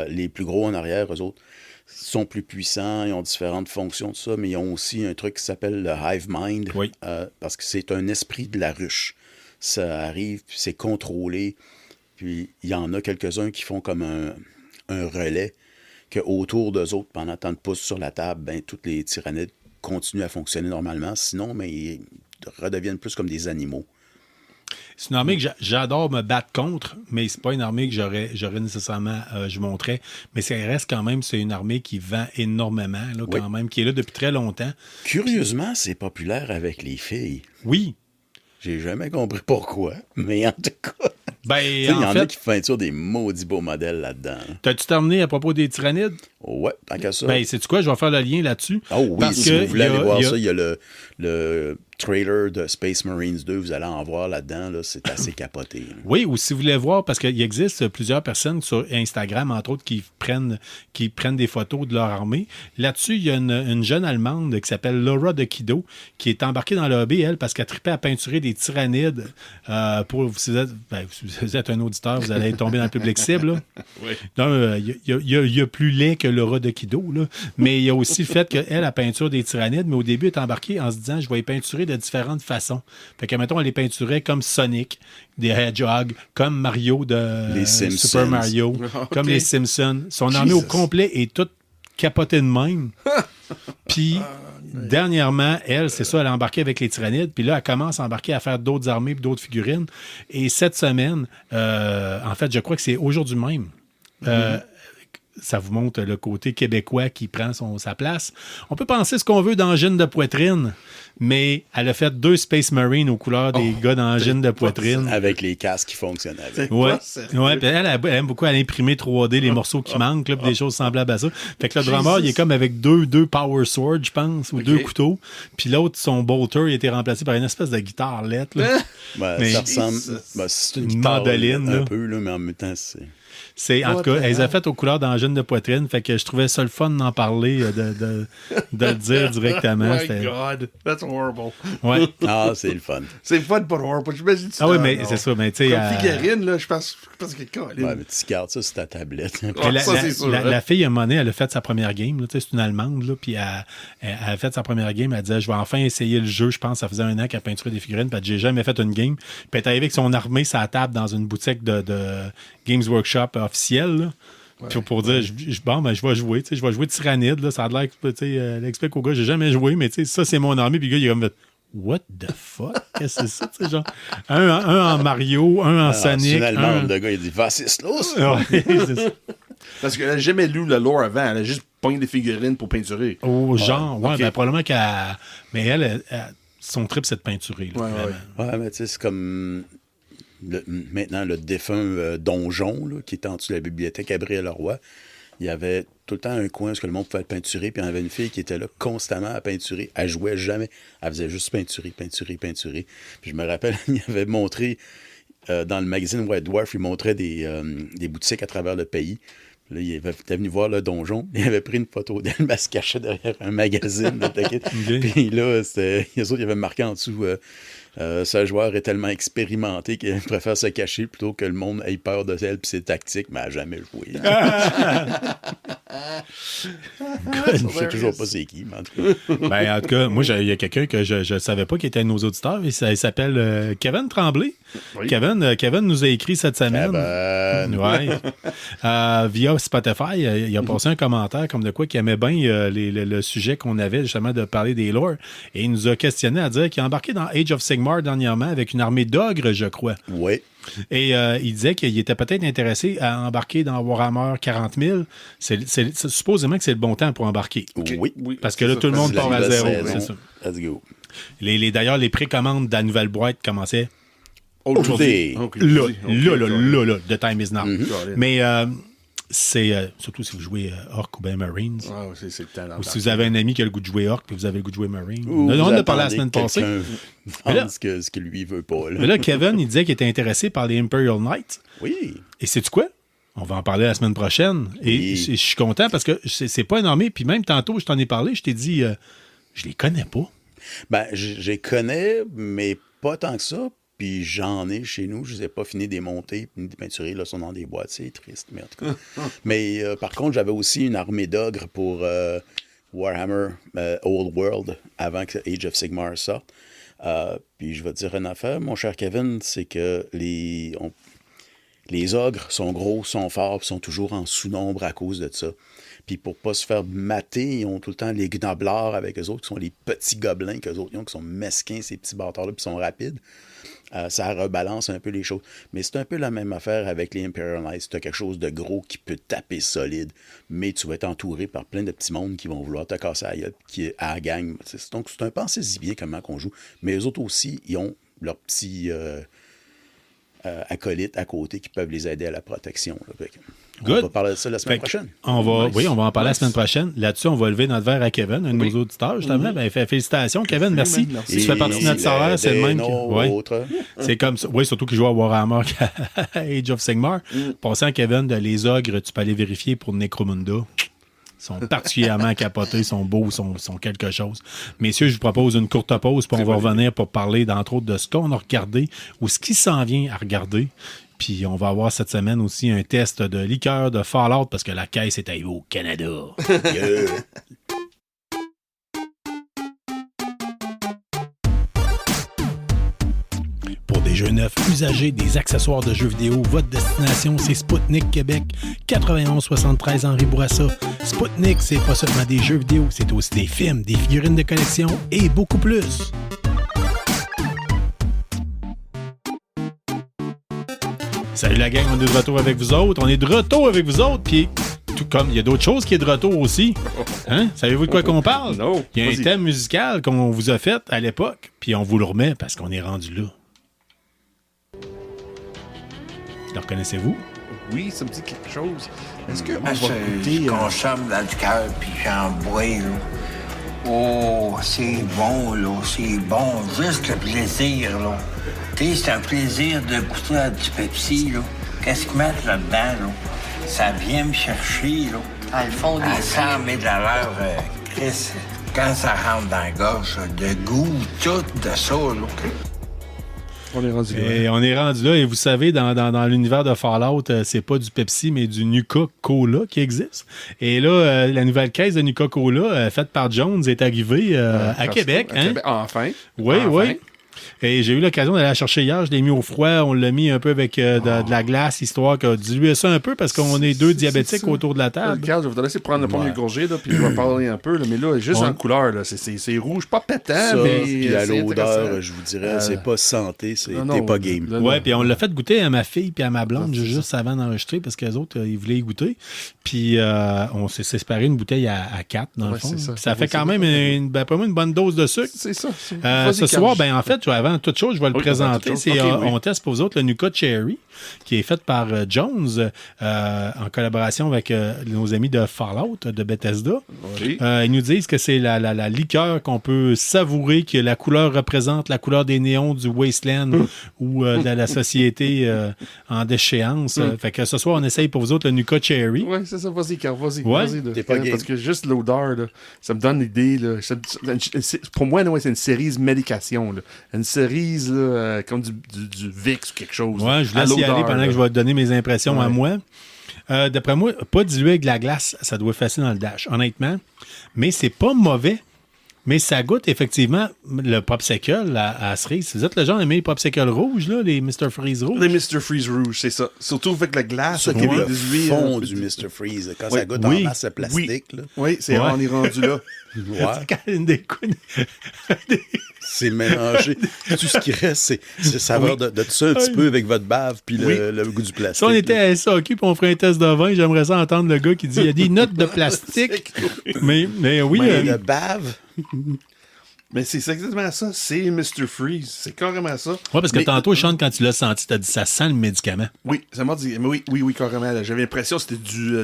Speaker 4: Les plus gros en arrière, eux autres, sont plus puissants, ils ont différentes fonctions de ça, mais ils ont aussi un truc qui s'appelle le Hive Mind, parce que c'est un esprit de la ruche. Ça arrive, puis c'est contrôlé, puis il y en a quelques-uns qui font comme un relais, qu'autour d'eux autres, pendant tant de pouces sur la table, ben, toutes les tyrannides continuent à fonctionner normalement, sinon, mais ils redeviennent plus comme des animaux.
Speaker 2: C'est une armée que j'adore me battre contre, mais c'est pas une armée que j'aurais nécessairement, je montrais. Mais ça reste quand même, c'est une armée qui vend énormément, là, quand même, qui est là depuis très longtemps.
Speaker 4: Curieusement, c'est populaire avec les filles.
Speaker 2: Oui.
Speaker 4: J'ai jamais compris pourquoi, mais en tout cas...
Speaker 2: Ben,
Speaker 4: Il y en
Speaker 2: en
Speaker 4: a
Speaker 2: fait,
Speaker 4: qui peinturent des maudits beaux modèles là-dedans. Hein.
Speaker 2: t'as-tu terminé à propos des tyrannides?
Speaker 4: Ouais, tant qu'à ça.
Speaker 2: Ben, sais-tu quoi? Je vais faire le lien là-dessus.
Speaker 4: Oh oui,
Speaker 2: parce
Speaker 4: si
Speaker 2: que
Speaker 4: vous voulez aller voir
Speaker 2: il y a-
Speaker 4: ça, il y a le trailer de Space Marines 2, vous allez en voir là-dedans, là, c'est assez capoté. Là.
Speaker 2: Oui, ou si vous voulez voir, parce qu'il existe plusieurs personnes sur Instagram, entre autres, qui prennent des photos de leur armée. Là-dessus, il y a une jeune Allemande qui s'appelle Laura de Kido, qui est embarquée dans le hobby, elle, parce qu'elle tripait à peinturer des tyrannides. Si vous êtes un auditeur, vous allez tomber dans le public cible. Là.
Speaker 3: Oui.
Speaker 2: Donc, il y a plus laid que Laura de Kido, là. Mais il y a aussi le fait qu'elle, a peinture des tyrannides, mais au début, elle est embarquée en se disant, je vais les peinturer de différentes façons. Fait que, mettons, elle les peinturait comme Sonic, des Hedgehog, comme Mario de
Speaker 4: Les Simpsons.
Speaker 2: Super Mario, comme les Simpsons. Son armée au complet est toute capotée de même. Puis, dernièrement, elle, c'est ça, elle a embarqué avec les tyrannides. Puis là, elle commence à embarquer à faire d'autres armées et d'autres figurines. Et cette semaine, en fait, je crois que c'est aujourd'hui même. Ça vous montre le côté québécois qui prend sa place. On peut penser ce qu'on veut d'angine de poitrine, mais elle a fait 2 Space Marines aux couleurs des gars d'angine de poitrine.
Speaker 4: Avec les casques qui fonctionnent avec.
Speaker 2: Ouais, puis elle aime beaucoup à imprimer 3D les morceaux qui manquent, là, puis des choses semblables à ça. Fait que le drummer, il est comme avec deux Power Swords, je pense, ou 2 couteaux. Puis l'autre, son bolter, il a été remplacé par une espèce de guitare lettre.
Speaker 4: Ben, ça ressemble... Ben, c'est une guitare,
Speaker 2: mandoline,
Speaker 4: un
Speaker 2: là.
Speaker 4: peu, là, mais en même temps, c'est...
Speaker 2: En tout cas, elle les a faites aux couleurs d'angine de poitrine. Fait que je trouvais ça le fun d'en parler, de le dire directement.
Speaker 3: Oh my God, that's horrible.
Speaker 2: Ouais.
Speaker 4: Ah, c'est le fun.
Speaker 3: C'est fun, pas horrible. J'imagine
Speaker 2: Ah oui, mais c'est ça. Mais tu sais,
Speaker 3: comme figurine, là, je pense que
Speaker 4: Ouais, mais tu gardes ça sur ta tablette.
Speaker 2: mais
Speaker 3: ça, c'est sûr, hein.
Speaker 2: la fille, à un moment donné, elle a fait sa première game. Là, c'est une Allemande. Là, puis elle a fait sa première game. Elle disait, je vais enfin essayer le jeu. Je pense ça faisait 1 an qu'elle peinturait des figurines. Puis elle dit, j'ai jamais fait une game. Puis elle est arrivée avec son armée sur la table dans une boutique de Games Workshop officielle. Là. Puis pour dire, je vais jouer. Je vais jouer Tyrannide. Là, ça a l'air que elle explique au gars, j'ai jamais joué, mais ça, c'est mon armée. Puis le gars, il a comme what the fuck? Qu'est-ce que c'est ça? Genre, un en Mario, un en Sonic.
Speaker 4: Finalement, le gars, il dit Vassislos!
Speaker 2: Ouais, c'est ça.
Speaker 3: Parce qu'elle n'a jamais lu le lore avant. Elle a juste pogné des figurines pour peinturer.
Speaker 2: Au genre, ouais,
Speaker 3: ok.
Speaker 2: ben, probablement qu'elle. Mais elle, son trip, c'est de peinturer. Là, vraiment.
Speaker 4: Ouais, mais tu sais, c'est comme maintenant le défunt donjon là, qui est en dessous de la bibliothèque Gabriel-Leroy. Il y avait tout le temps un coin où le monde pouvait peinturer, puis il y avait une fille qui était là constamment à peinturer. Elle jouait jamais. Elle faisait juste peinturer. Puis je me rappelle, il avait montré dans le magazine White Dwarf, il montrait des boutiques à travers le pays. Là, il était venu voir le donjon. Il avait pris une photo d'elle, mais elle se cachait derrière un magazine. Puis là, les autres, ils avaient marqué en dessous ce joueur est tellement expérimenté qu'il préfère se cacher plutôt que le monde ait peur de elle puis ses tactiques, mais elle n'a jamais joué. Je sais toujours pas c'est qui, mais en tout cas.
Speaker 2: Ben, en tout cas, moi, il y a quelqu'un que je ne savais pas qui était un de nos auditeurs. Il s'appelle Kevin Tremblay.
Speaker 3: Oui.
Speaker 2: Kevin nous a écrit cette semaine. Ouais. Via Spotify, il a passé un commentaire comme de quoi qu'il aimait bien le sujet qu'on avait justement de parler des lore. Et il nous a questionné à dire qu'il a embarqué dans Age of Sigmar dernièrement avec une armée d'ogres, je crois.
Speaker 4: Oui.
Speaker 2: Et il disait qu'il était peut-être intéressé à embarquer dans Warhammer 40 000. Supposément que c'est le bon temps pour embarquer.
Speaker 4: Oui.
Speaker 2: Parce que là, tout le monde part à zéro. C'est ça.
Speaker 4: Let's go.
Speaker 2: D'ailleurs, les précommandes de la nouvelle boîte commençaient
Speaker 4: Aujourd'hui.
Speaker 2: là, the time is now.
Speaker 3: Mm-hmm.
Speaker 2: Mais c'est surtout si vous jouez Orc ou bien Marines.
Speaker 3: Ah, c'est le temps.
Speaker 2: Ou si vous avez un ami qui a le goût de jouer Orc puis vous avez le goût de jouer Marines.
Speaker 4: Ou
Speaker 2: On
Speaker 4: vous
Speaker 2: en a parlé la
Speaker 4: attendez
Speaker 2: semaine
Speaker 4: que
Speaker 2: passée.
Speaker 4: quelqu'un pense que ce que lui veut pas. Là.
Speaker 2: Mais là, Kevin, il disait qu'il était intéressé par les Imperial Knights.
Speaker 4: Oui.
Speaker 2: Et sais-tu quoi? On va en parler la semaine prochaine. Et
Speaker 4: Oui.
Speaker 2: je suis content parce que c'est pas énorme. Puis même tantôt, je t'en ai parlé, je t'ai dit, je les connais pas.
Speaker 4: Ben, je les connais, mais pas tant que ça. Puis j'en ai chez nous. Je les ai pas fini de les monter, ni de peinturer. Là, sont dans des boîtes. C'est triste, mais en tout cas. Mais par contre, j'avais aussi une armée d'ogres pour Warhammer Old World avant que Age of Sigmar sorte. Puis je vais te dire une affaire, mon cher Kevin, c'est que les ogres sont gros, sont forts, puis sont toujours en sous-nombre à cause de ça. Puis pour pas se faire mater, ils ont tout le temps les gnoblards avec eux autres, qui sont les petits gobelins qu'eux autres ils ont, qui sont mesquins, ces petits bâtards-là, puis sont rapides. Ça rebalance un peu les choses. Mais c'est un peu la même affaire avec les Imperial Knights. Tu as quelque chose de gros qui peut taper solide, mais tu vas être entouré par plein de petits mondes qui vont vouloir te casser la gueule, qui est à la gang. Donc c'est un pensez-y bien comment qu'on joue. Mais eux autres aussi, ils ont leur petit... acolytes à côté qui peuvent les aider à la protection. Là.
Speaker 2: Good.
Speaker 4: On va parler de ça la semaine prochaine.
Speaker 2: Oui, on va en parler la semaine prochaine. Là-dessus, on va lever notre verre à Kevin, un de nos auditeurs, justement. Ben, félicitations, Kevin, merci. Tu fais partie de notre salaire, c'est le même. C'est comme ça. Oui, surtout qu'il joue à Warhammer Age of Sigmar. Pensant à Kevin, les ogres, tu peux aller vérifier pour Necromunda. Ils sont particulièrement capotés, ils sont beaux, ils sont quelque chose. Messieurs, je vous propose une courte pause, puis on va revenir pour parler, d'entre autres, de ce qu'on a regardé ou ce qui s'en vient à regarder. Puis on va avoir cette semaine aussi un test de liqueur de Fallout parce que la caisse est arrivée au Canada. Yeah. Pour des jeux neufs, usagés, des accessoires de jeux vidéo, votre destination, c'est Spoutnik Québec, 9173 Henri Bourassa. Spoutnik, c'est pas seulement des jeux vidéo, c'est aussi des films, des figurines de collection et beaucoup plus. Salut la gang, on est de retour avec vous autres. On est de retour avec vous autres, puis tout comme il y a d'autres choses qui est de retour aussi. Hein? Savez-vous de quoi qu'on parle?
Speaker 3: Non.
Speaker 2: Il y a un thème musical qu'on vous a fait à l'époque, puis on vous le remet parce qu'on est rendu là. Le reconnaissez-vous?
Speaker 3: Oui, ça me dit quelque chose. Est-ce qu'on
Speaker 5: Moi,
Speaker 3: va
Speaker 5: je
Speaker 3: goûter...
Speaker 5: consomme dans le cœur, puis j'en bois, là. Oh, c'est bon, là, c'est bon. Juste le plaisir, là. Tu sais, c'est un plaisir de goûter à du Pepsi, là. Qu'est-ce qu'ils mettent là-dedans, là? Ça vient me chercher, là.
Speaker 6: À le fond des
Speaker 5: 100 000 Chris, quand ça rentre dans la gorge, le goût, tout de ça, là.
Speaker 3: On est rendu là.
Speaker 2: Et on est rendu là, et vous savez, dans l'univers de Fallout, c'est pas du Pepsi, mais du Nuka-Cola qui existe. Et là, la nouvelle caisse de Nuka-Cola, faite par Jones, est arrivée à Québec. Hein?
Speaker 3: Enfin.
Speaker 2: Oui,
Speaker 3: enfin.
Speaker 2: oui. Et j'ai eu l'occasion d'aller la chercher hier. Je l'ai mis au froid. On l'a mis un peu avec de la glace, histoire de diluer ça un peu parce qu'on est deux diabétiques autour de la table.
Speaker 3: Regarde, je vais te laisser prendre le premier gorgée, là, puis je vais parler un peu. Là, mais là, juste en couleur, là, c'est rouge, pas pétant,
Speaker 4: ça,
Speaker 3: mais
Speaker 4: puis à
Speaker 3: c'est
Speaker 4: l'odeur,
Speaker 3: intéressant.
Speaker 4: je vous dirais, c'est pas santé,
Speaker 3: Non,
Speaker 4: t'es
Speaker 3: non,
Speaker 4: pas game.
Speaker 3: non,
Speaker 2: Ouais,
Speaker 3: non.
Speaker 2: puis on l'a fait goûter à ma fille puis à ma blonde juste avant d'enregistrer parce que les autres, ils voulaient y goûter. Puis on s'est séparé une bouteille à 4, dans le fond.
Speaker 3: c'est ça.
Speaker 2: Puis ça fait quand même une bonne dose de sucre.
Speaker 3: C'est ça.
Speaker 2: Ce soir, en fait, avant toute chose, je vais le présenter.
Speaker 3: toute chose.
Speaker 2: On teste pour vous autres le Nuka Cherry, qui est fait par Jones en collaboration avec nos amis de Fallout, de Bethesda.
Speaker 3: Oui.
Speaker 2: Ils nous disent que c'est la liqueur qu'on peut savourer, que la couleur représente la couleur des néons du Wasteland ou de la société en déchéance. Fait que ce soir, on essaye pour vous autres le Nuka Cherry.
Speaker 3: Oui, c'est ça. Vas-y, Carl, vas-y.
Speaker 2: Ouais.
Speaker 3: Vas-y, là.
Speaker 4: T'es pas game.
Speaker 3: Parce que juste l'odeur, là, ça me donne l'idée. Là, pour moi, c'est une cerise médication. Là. Une cerise là, comme du Vicks ou quelque chose.
Speaker 2: Ouais, je vous laisse y aller pendant que je vais te donner mes impressions à moi. D'après moi, pas dilué avec de la glace, ça doit être facile dans le dash, honnêtement. Mais c'est pas mauvais. Mais ça goûte effectivement le popsicle à cerise. Vous êtes le genre aimé les popsicles rouges, là, les Mr. Freeze rouges?
Speaker 3: Les Mr. Freeze rouges, c'est ça. Surtout avec la glace.
Speaker 4: Ça,
Speaker 3: qui
Speaker 4: qui est
Speaker 3: est
Speaker 4: le
Speaker 3: désuet,
Speaker 4: fond du Mr. Freeze, quand ça goûte
Speaker 2: oui,
Speaker 4: en masse plastique. Là.
Speaker 3: Oui, on est rendu là.
Speaker 4: Ouais. C'est mélangé. Tout ce qui reste, c'est saveur de tout ça un petit peu avec votre bave puis le goût du plastique.
Speaker 2: Si on était à SAQ et on ferait un test de vin, j'aimerais ça entendre le gars qui dit il y a des notes de plastique. mais oui.
Speaker 4: Mais de bave.
Speaker 3: Mais c'est exactement ça. C'est Mr. Freeze. C'est carrément ça.
Speaker 2: Oui, parce que tantôt, Sean, quand tu l'as senti, t'as dit ça sent le médicament.
Speaker 3: Oui, ça m'a dit. Mais oui, carrément. Là. J'avais l'impression que c'était du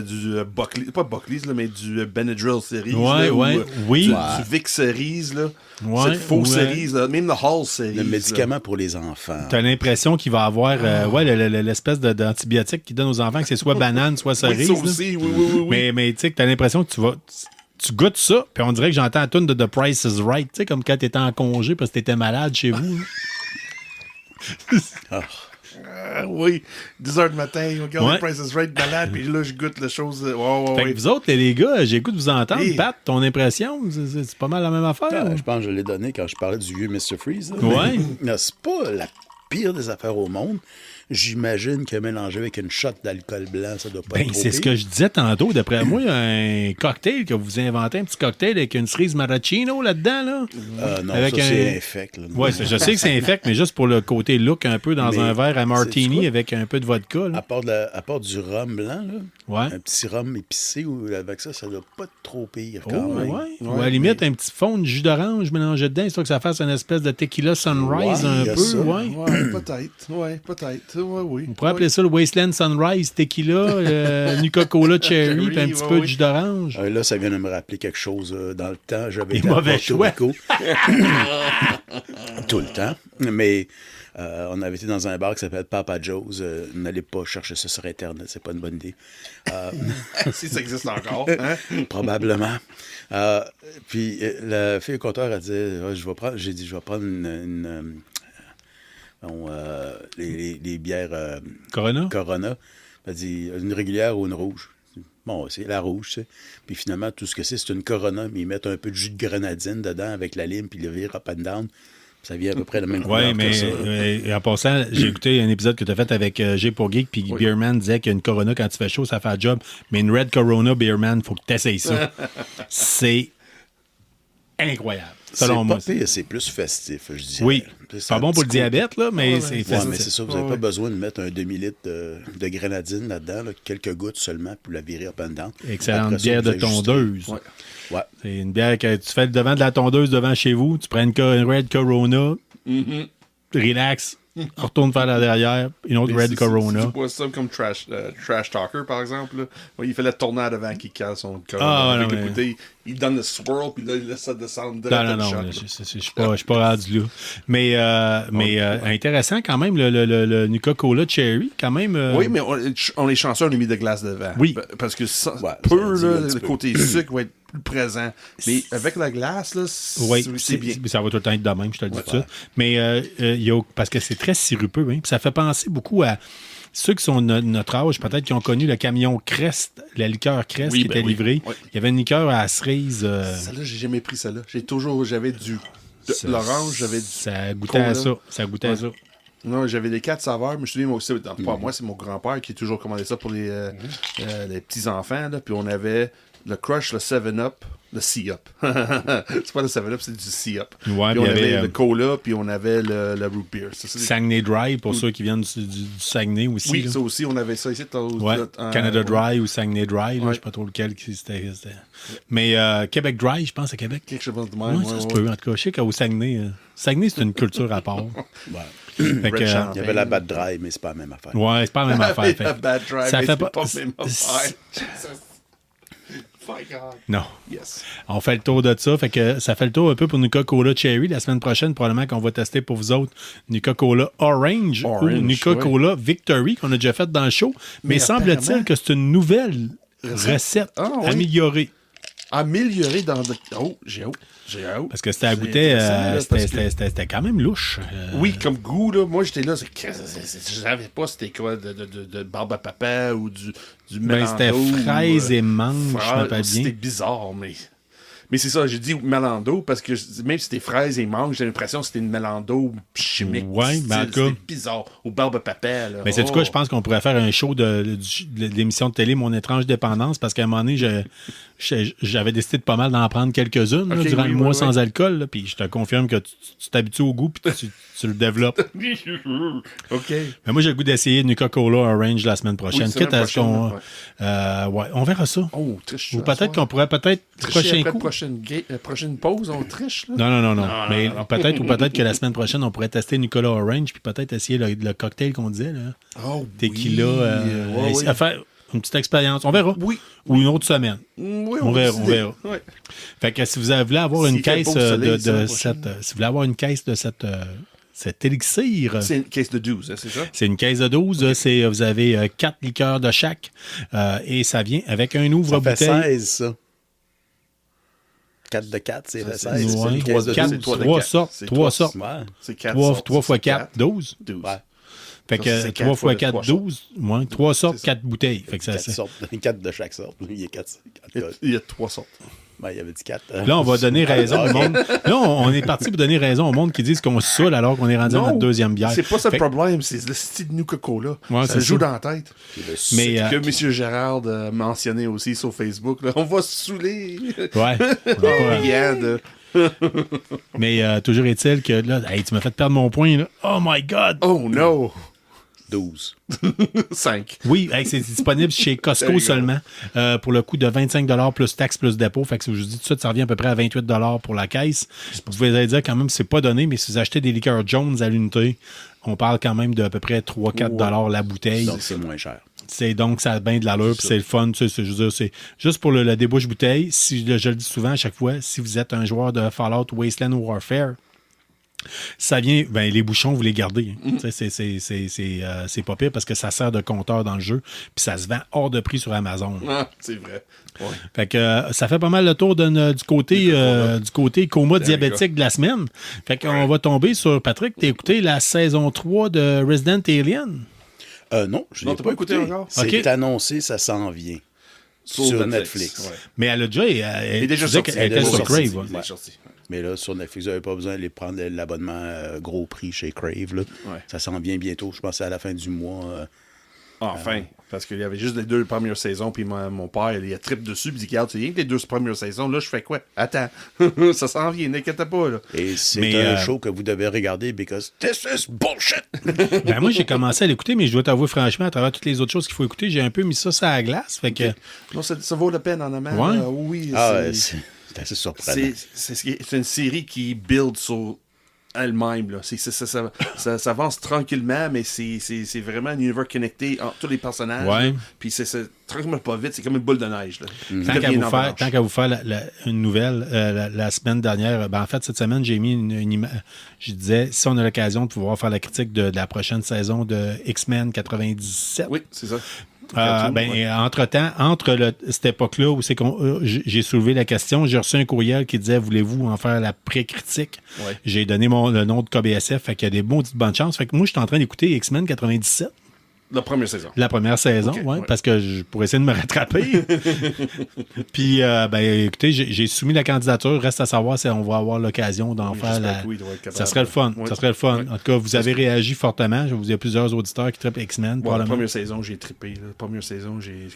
Speaker 3: Buckley, pas Buckley's, là, mais du Benadryl Series.
Speaker 2: Ouais,
Speaker 3: là,
Speaker 2: ouais,
Speaker 3: ou,
Speaker 2: oui.
Speaker 3: Du Vic Series, là.
Speaker 2: Ouais,
Speaker 3: Cette faux
Speaker 2: ouais.
Speaker 3: Series, là. Même le Hall Series.
Speaker 4: Le médicament pour les enfants.
Speaker 2: T'as l'impression qu'il va avoir l'espèce d'antibiotique qu'il donne aux enfants, que c'est soit banane, soit
Speaker 3: Oui,
Speaker 2: cerise.
Speaker 3: ça
Speaker 2: là.
Speaker 3: aussi, oui.
Speaker 2: Mais tu sais que t'as l'impression que tu goûtes ça, puis on dirait que j'entends la tune de The Price is Right, tu sais, comme quand t'étais en congé parce que t'étais malade chez vous.
Speaker 3: Oui, 10h du matin, on regarde
Speaker 2: Ouais.
Speaker 3: Price is Right malade, puis là, je goûte la chose.
Speaker 2: Fait que vous autres, les gars, j'ai le goût de vous entendre.
Speaker 3: Hey.
Speaker 2: Pat, ton impression, c'est pas mal la même affaire.
Speaker 4: Ah, je pense que je l'ai donné quand je parlais du vieux Mr. Freeze. là.
Speaker 2: Ouais.
Speaker 4: Mais c'est pas la pire des affaires au monde. J'imagine que mélangé avec une shot d'alcool blanc, ça doit pas être trop
Speaker 2: C'est ce
Speaker 4: pire.
Speaker 2: que je disais tantôt. D'après moi, un cocktail que vous inventez, un petit cocktail avec une cerise maraschino là-dedans, là.
Speaker 4: Non,
Speaker 2: avec
Speaker 4: ça,
Speaker 2: un-
Speaker 4: c'est infect. Là.
Speaker 2: Ouais, je sais que c'est infect, mais juste pour le côté look un peu dans
Speaker 4: Mais
Speaker 2: un verre à martini
Speaker 4: sais-tu quoi?
Speaker 2: avec un peu de vodka. Là.
Speaker 4: À part du rhum blanc, là,
Speaker 2: Ouais.
Speaker 4: un petit rhum épicé avec ça doit pas être trop pire
Speaker 2: Oh,
Speaker 4: quand même.
Speaker 2: ouais. Ou à la limite, un petit fond de jus d'orange mélangé dedans, histoire que ça fasse une espèce de tequila sunrise
Speaker 4: Ouais,
Speaker 2: un
Speaker 4: il y a
Speaker 2: peu.
Speaker 4: ça.
Speaker 2: Ouais.
Speaker 3: peut-être. Ouais, peut-être. Ouais, oui.
Speaker 2: On pourrait appeler ça le Wasteland Sunrise Tequila, Nuka-Cola Cherry, puis un petit peu de jus d'orange.
Speaker 4: Là, ça vient de me rappeler quelque chose. Dans le temps, j'avais
Speaker 2: Les
Speaker 4: été à
Speaker 2: mauvais
Speaker 4: Porto
Speaker 2: choix.
Speaker 4: Rico. Tout le temps. Mais on avait été dans un bar qui s'appelle Papa Joe's. N'allez pas chercher ça sur Internet, c'est pas une bonne idée.
Speaker 3: Si ça existe encore. Hein?
Speaker 4: Probablement. Puis la fille au comptoir a dit j'ai dit, je vais prendre les bières
Speaker 2: Corona?
Speaker 4: Corona. Elle a dit une régulière ou une rouge. Bon, c'est la rouge, tu sais. Puis finalement, tout ce que c'est une Corona, mais ils mettent un peu de jus de grenadine dedans avec la lime, puis le vire up and down. Ça vient à peu près la même couleur
Speaker 2: Oui, mais
Speaker 4: que ça.
Speaker 2: en passant, j'ai écouté un épisode que tu as fait avec G pour Geek, puis Beerman disait qu'une Corona, quand tu fais chaud, ça fait un job. Mais une Red Corona, Beerman, il faut que tu essayes ça. C'est incroyable, selon moi.
Speaker 4: C'est pas pire, c'est plus festif, je dirais.
Speaker 2: Oui,
Speaker 4: C'est
Speaker 2: pas bon pour le diabète, là, mais c'est
Speaker 4: Ouais,
Speaker 2: festif.
Speaker 4: mais c'est ça, vous n'avez pas besoin de mettre un demi-litre de grenadine là-dedans, là, quelques gouttes seulement pour la virer up and down.
Speaker 2: Excellente
Speaker 4: Après ça,
Speaker 2: bière
Speaker 4: vous
Speaker 2: de
Speaker 4: ajustez.
Speaker 2: tondeuse.
Speaker 4: Ouais.
Speaker 2: C'est une bière que tu fais le devant de la tondeuse devant chez vous, tu prends une Red Corona, relax, retourne faire la derrière, une autre Red Corona.
Speaker 3: Tu bois ça comme Trash Talker, par exemple. Là. Ouais, il fait la tournade avant qu'il casse son Corona.
Speaker 2: Ah,
Speaker 3: avec
Speaker 2: non,
Speaker 3: le
Speaker 2: mais-
Speaker 3: bouteille. Il donne le swirl, puis là, il laisse ça descendre
Speaker 2: Non,
Speaker 3: direct
Speaker 2: non,
Speaker 3: dans le
Speaker 2: non,
Speaker 3: shot,
Speaker 2: je suis pas rendu là. Mais intéressant quand même, le Nuka-Cola Cherry, quand même.
Speaker 3: Oui, mais on est chanceux, on a mis de glace devant.
Speaker 2: Oui.
Speaker 3: Parce que ça,
Speaker 4: Ouais,
Speaker 3: peu,
Speaker 4: ça
Speaker 3: là,
Speaker 4: dit un petit
Speaker 3: le
Speaker 4: peu.
Speaker 3: côté sucre va être plus présent. Mais avec la glace, là,
Speaker 2: Oui,
Speaker 3: c'est bien.
Speaker 2: ça va tout le temps être de même, je te le dis tout de suite. Mais parce que c'est très sirupeux, hein, puis ça fait penser beaucoup à ceux qui sont notre âge, peut-être qui ont connu le camion Crest, la liqueur Crest
Speaker 3: Oui,
Speaker 2: qui
Speaker 3: ben
Speaker 2: était
Speaker 3: oui.
Speaker 2: livrée.
Speaker 3: Oui.
Speaker 2: Il y avait une liqueur à la cerise.
Speaker 3: Celle-là, j'ai jamais pris celle-là. J'avais de l'orange, j'avais du
Speaker 2: Ça goûtait à
Speaker 3: cola.
Speaker 2: ça. Ça goûtait à ça.
Speaker 3: Non, j'avais les 4 saveurs. Je me souviens, moi aussi, pas moi, c'est mon grand-père qui a toujours commandé ça pour les petits-enfants. Là. Puis on avait le Crush, le 7-Up, le C-Up. C'est pas le 7-Up, c'est du C-Up.
Speaker 2: Ouais,
Speaker 3: Puis on
Speaker 2: puis il y
Speaker 3: avait
Speaker 2: avait,
Speaker 3: le Cola, puis on avait le Root Beer. Ça, c'est des-
Speaker 2: Saguenay Dry, pour ceux qui viennent du Saguenay aussi.
Speaker 3: Oui,
Speaker 2: là.
Speaker 3: ça aussi, on avait ça ici.
Speaker 2: Ouais, Canada Dry ou Saguenay Dry, là,
Speaker 3: Ouais.
Speaker 2: je sais pas trop lequel c'était. Mais Québec Dry, je pense, à Québec.
Speaker 3: Quelque chose de
Speaker 2: Ouais,
Speaker 3: même.
Speaker 2: ça se peut. En tout cas, je sais qu'au Saguenay, Saguenay, c'est une culture à part. Fait que,
Speaker 3: Red Champ.
Speaker 4: Il y avait la Bad Dry, mais c'est pas la même affaire.
Speaker 2: ouais, c'est pas la même affaire. Fait
Speaker 3: La
Speaker 2: que
Speaker 3: Bad Drive,
Speaker 2: ça
Speaker 3: mais
Speaker 2: fait
Speaker 3: c'est
Speaker 2: pas.
Speaker 3: pas la même affaire. My God.
Speaker 2: Non.
Speaker 3: Yes.
Speaker 2: On fait le tour de ça. Fait que ça fait le tour un peu pour Nuka-Cola Cherry. La semaine prochaine, probablement qu'on va tester pour vous autres Nuka-Cola Orange ou Nuka-Cola Victory qu'on a déjà fait dans le show. Mais semble-t-il
Speaker 3: apparemment-
Speaker 2: que c'est une nouvelle recette
Speaker 3: Ah, oui.
Speaker 2: améliorée.
Speaker 3: Améliorer dans... Oh, j'ai hâte.
Speaker 2: Parce que c'était à
Speaker 3: C'est
Speaker 2: goûter,
Speaker 3: intéressant, là, parce que-
Speaker 2: c'était quand même louche.
Speaker 3: Oui, comme goût, là, moi j'étais là, je savais pas c'était quoi de barbe à papa ou du
Speaker 2: Ben,
Speaker 3: melando.
Speaker 2: c'était fraise
Speaker 3: ou,
Speaker 2: et mangue, je me rappelle
Speaker 3: C'était
Speaker 2: bien.
Speaker 3: bizarre, mais c'est ça, j'ai dit melando parce que même si c'était fraise et mangue, j'ai l'impression que c'était une melando chimique.
Speaker 2: Ouais, ben, en tout cas-
Speaker 3: C'était bizarre. Au barbe à papa, là.
Speaker 2: Mais c'est du
Speaker 3: Oh.
Speaker 2: quoi, je pense qu'on pourrait faire un show de l'émission de télé Mon étrange dépendance parce qu'à un moment donné, j'avais décidé de pas mal d'en prendre quelques-unes là,
Speaker 3: Ok,
Speaker 2: durant
Speaker 3: oui,
Speaker 2: le mois
Speaker 3: oui,
Speaker 2: sans
Speaker 3: oui.
Speaker 2: alcool. Là, puis je te confirme que tu t'habitues au goût puis tu le développes.
Speaker 3: OK.
Speaker 2: Mais moi, j'ai le goût d'essayer Nuka-Cola Orange la semaine prochaine.
Speaker 3: Oui, semaine
Speaker 2: Quitte à ce qu'on.
Speaker 3: prochaine,
Speaker 2: Ouais, on verra ça.
Speaker 3: Oh, triche.
Speaker 2: Ou peut-être qu'on pourrait prochain coup.
Speaker 3: Prochaine pause, on triche, là.
Speaker 2: Non. Mais peut-être que la semaine prochaine, on pourrait tester Nicolas Orange puis peut-être essayer le cocktail qu'on disait. Là.
Speaker 3: Oh,
Speaker 2: Tequila.
Speaker 3: oui.
Speaker 2: À faire une petite expérience. On verra.
Speaker 3: Oui.
Speaker 2: Ou une autre semaine.
Speaker 3: Oui,
Speaker 2: On verra.
Speaker 3: Oui.
Speaker 2: Fait que si vous voulez avoir
Speaker 3: S'il
Speaker 2: une
Speaker 3: fait
Speaker 2: caisse
Speaker 3: beau soleil,
Speaker 2: de
Speaker 3: ça,
Speaker 2: cette. Si vous voulez avoir une caisse de cet élixir.
Speaker 3: C'est une caisse de 12, hein, c'est ça?
Speaker 2: C'est une caisse de 12. Vous avez 4 liqueurs de chaque. Et ça vient avec un
Speaker 4: Ça fait
Speaker 2: ouvre-bouteille.
Speaker 4: 16, ça. 4 de 4, c'est fait 16.
Speaker 2: Ouais,
Speaker 4: C'est une caisse de
Speaker 2: 4,
Speaker 4: 12.
Speaker 3: trois de
Speaker 2: 3
Speaker 3: quatre.
Speaker 2: sortes.
Speaker 3: C'est
Speaker 2: 3
Speaker 3: trois-
Speaker 2: sortes.
Speaker 4: Ouais.
Speaker 3: C'est 4
Speaker 2: 3 fois 4, 12.
Speaker 3: 12.
Speaker 4: Ouais.
Speaker 2: Fait
Speaker 3: Ça,
Speaker 2: que
Speaker 3: c'est
Speaker 2: 3
Speaker 3: quatre
Speaker 2: fois
Speaker 3: fois
Speaker 2: 4,
Speaker 3: trois sortes.
Speaker 2: 12. Ouais, 3 sortes,
Speaker 3: C'est ça.
Speaker 2: 4 bouteilles. Fait que ça,
Speaker 4: 4 de chaque sorte. Il y a 4.
Speaker 3: Il y a 3 sortes.
Speaker 4: Il y avait dit 4.
Speaker 2: Là, on va donner raison au monde. Là, on est parti pour donner raison au monde qui disent qu'on se saoule alors qu'on est rendu à notre deuxième bière.
Speaker 3: C'est pas ça le
Speaker 2: Fait-
Speaker 3: problème, c'est le style de Nuka-Cola.
Speaker 2: Ouais,
Speaker 3: ça
Speaker 2: c'est
Speaker 3: joue
Speaker 2: ça.
Speaker 3: dans la tête.
Speaker 2: Mais,
Speaker 3: Que M. Gérard a mentionné aussi sur Facebook. Là. On va se saouler.
Speaker 2: ouais. On va pas-
Speaker 3: Regarde.
Speaker 2: Mais toujours est-il que là, hey, tu m'as fait perdre mon point. Là. Oh my God!
Speaker 3: Oh no!
Speaker 4: 12.
Speaker 3: 5.
Speaker 2: Oui, c'est disponible chez Costco seulement pour le coût de 25$ plus taxes plus dépôt. Fait que si je vous dis tout ça, ça revient à peu près à 28$ pour la caisse. Vous pouvez dire quand même c'est pas donné, mais si vous achetez des liqueurs Jones à l'unité, on parle quand même d'à peu près 3-4$ la bouteille.
Speaker 4: Donc, c'est moins cher.
Speaker 2: Donc, ça a bien de l'allure, puis c'est le fun. Je veux dire, c'est juste pour le débouche-bouteille. Si, je le dis souvent à chaque fois, si vous êtes un joueur de Fallout, Wasteland ou Warfare, ça vient, les bouchons, vous les gardez. C'est pas pire parce que ça sert de compteur dans le jeu, puis ça se vend hors de prix sur Amazon.
Speaker 3: Ah, c'est vrai. Ouais.
Speaker 2: Fait que ça fait pas mal le tour du côté coma diabétique de la semaine. Fait qu'on va tomber sur, Patrick, t'as écouté la saison 3 de Resident Alien?
Speaker 4: Non, je l'ai pas écouté
Speaker 3: encore.
Speaker 4: C'est annoncé, ça s'en vient. Sur Netflix.
Speaker 2: Ouais. Mais elle a déjà...
Speaker 3: Elle est déjà sortie.
Speaker 2: Elle était sur Crave.
Speaker 3: Ouais.
Speaker 2: Ouais.
Speaker 4: Mais là, sur Netflix, vous n'avez pas besoin d'aller prendre l'abonnement gros prix chez Crave. Là.
Speaker 3: Ouais.
Speaker 4: Ça s'en vient bientôt. Je pense que c'est à la fin du mois.
Speaker 3: Enfin. Parce qu'il y avait juste les 2 premières saisons, puis mon père, il a trip dessus, puis il dit, regarde, c'est rien que les 2 premières saisons, là, je fais quoi? Attends, ça s'en vient, n'inquiète pas, là.
Speaker 4: Et c'est un show que vous devez regarder, because this is bullshit!
Speaker 2: Moi, j'ai commencé à l'écouter, mais je dois t'avouer franchement, à travers toutes les autres choses qu'il faut écouter, j'ai un peu mis ça à la glace, fait que...
Speaker 3: Non, ça vaut la peine en amont.
Speaker 2: Ouais.
Speaker 3: Oui,
Speaker 4: c'est assez surprenant.
Speaker 3: C'est une série qui build sur elle-même. Là. Ça avance tranquillement, mais c'est vraiment un univers connecté entre tous les personnages.
Speaker 2: Ouais.
Speaker 3: Puis c'est tranquillement pas vite, c'est comme une boule de neige. Là.
Speaker 2: Tant qu'à vous faire une nouvelle, la semaine dernière, en fait, cette semaine, j'ai mis une image. Je disais, si on a l'occasion de pouvoir faire la critique de la prochaine saison de X-Men 97.
Speaker 3: Oui, c'est ça.
Speaker 2: Entre-temps, cette époque-là où c'est j'ai soulevé la question, j'ai reçu un courriel qui disait voulez-vous en faire la pré-critique?
Speaker 3: Ouais.
Speaker 2: J'ai donné le nom de KBSF, fait qu'il y a des bonnes chances. Fait que moi, je suis en train d'écouter X-Men 97.
Speaker 3: La première saison.
Speaker 2: La première saison,
Speaker 3: okay,
Speaker 2: ouais, parce que pour essayer de me rattraper. Puis, écoutez, j'ai soumis la candidature. Reste à savoir si on va avoir l'occasion d'en faire la... Ça serait le fun. Ouais. Ça serait le fun. Ouais. En tout cas, vous avez réagi fortement. Il y a plusieurs auditeurs qui trippent X-Men.
Speaker 3: La première saison, j'ai trippé. La première saison, j'ai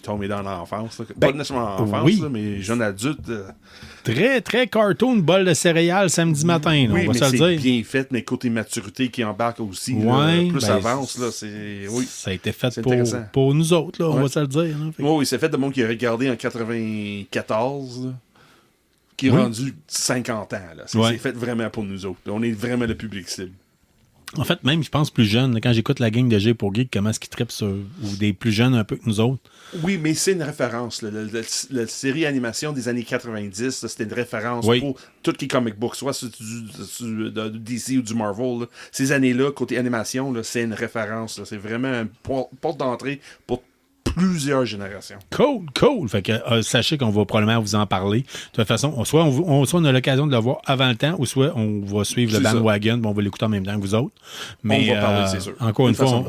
Speaker 3: tombé dans l'enfance. Pas nécessairement l'enfance,
Speaker 2: oui.
Speaker 3: Mais jeune adulte.
Speaker 2: Très, très cartoon, bol de céréales samedi matin. Là,
Speaker 3: oui,
Speaker 2: on va se le dire.
Speaker 3: C'est bien fait, mais côté maturité qui embarque aussi.
Speaker 2: Ouais,
Speaker 3: là, plus ça avance, là, c'est... Oui.
Speaker 2: Ça a été fait pour nous autres, là, on va se le dire. Là,
Speaker 3: oui, c'est fait de monde qui a regardé en 94, là, qui est rendu 50 ans. C'est fait vraiment pour nous autres. On est vraiment le public cible.
Speaker 2: En fait, même, je pense plus jeune, quand j'écoute la gang de G pour Geek, comment est-ce qu'ils trippent sur, ou des plus jeunes un peu que nous autres.
Speaker 3: Oui, mais c'est une référence. La série animation des années 90, c'était une référence pour toutes les comic books, soit du DC ou du Marvel. Là. Ces années-là, côté animation, là, c'est une référence. Là. C'est vraiment une porte d'entrée pour plusieurs générations. Cool.
Speaker 2: Fait que sachez qu'on va probablement vous en parler. De toute façon, soit on a l'occasion de le voir avant le temps, ou soit on va suivre le bandwagon, bon, on va l'écouter en même temps que vous autres. Mais
Speaker 3: on va parler, c'est sûr.
Speaker 2: Encore une fois,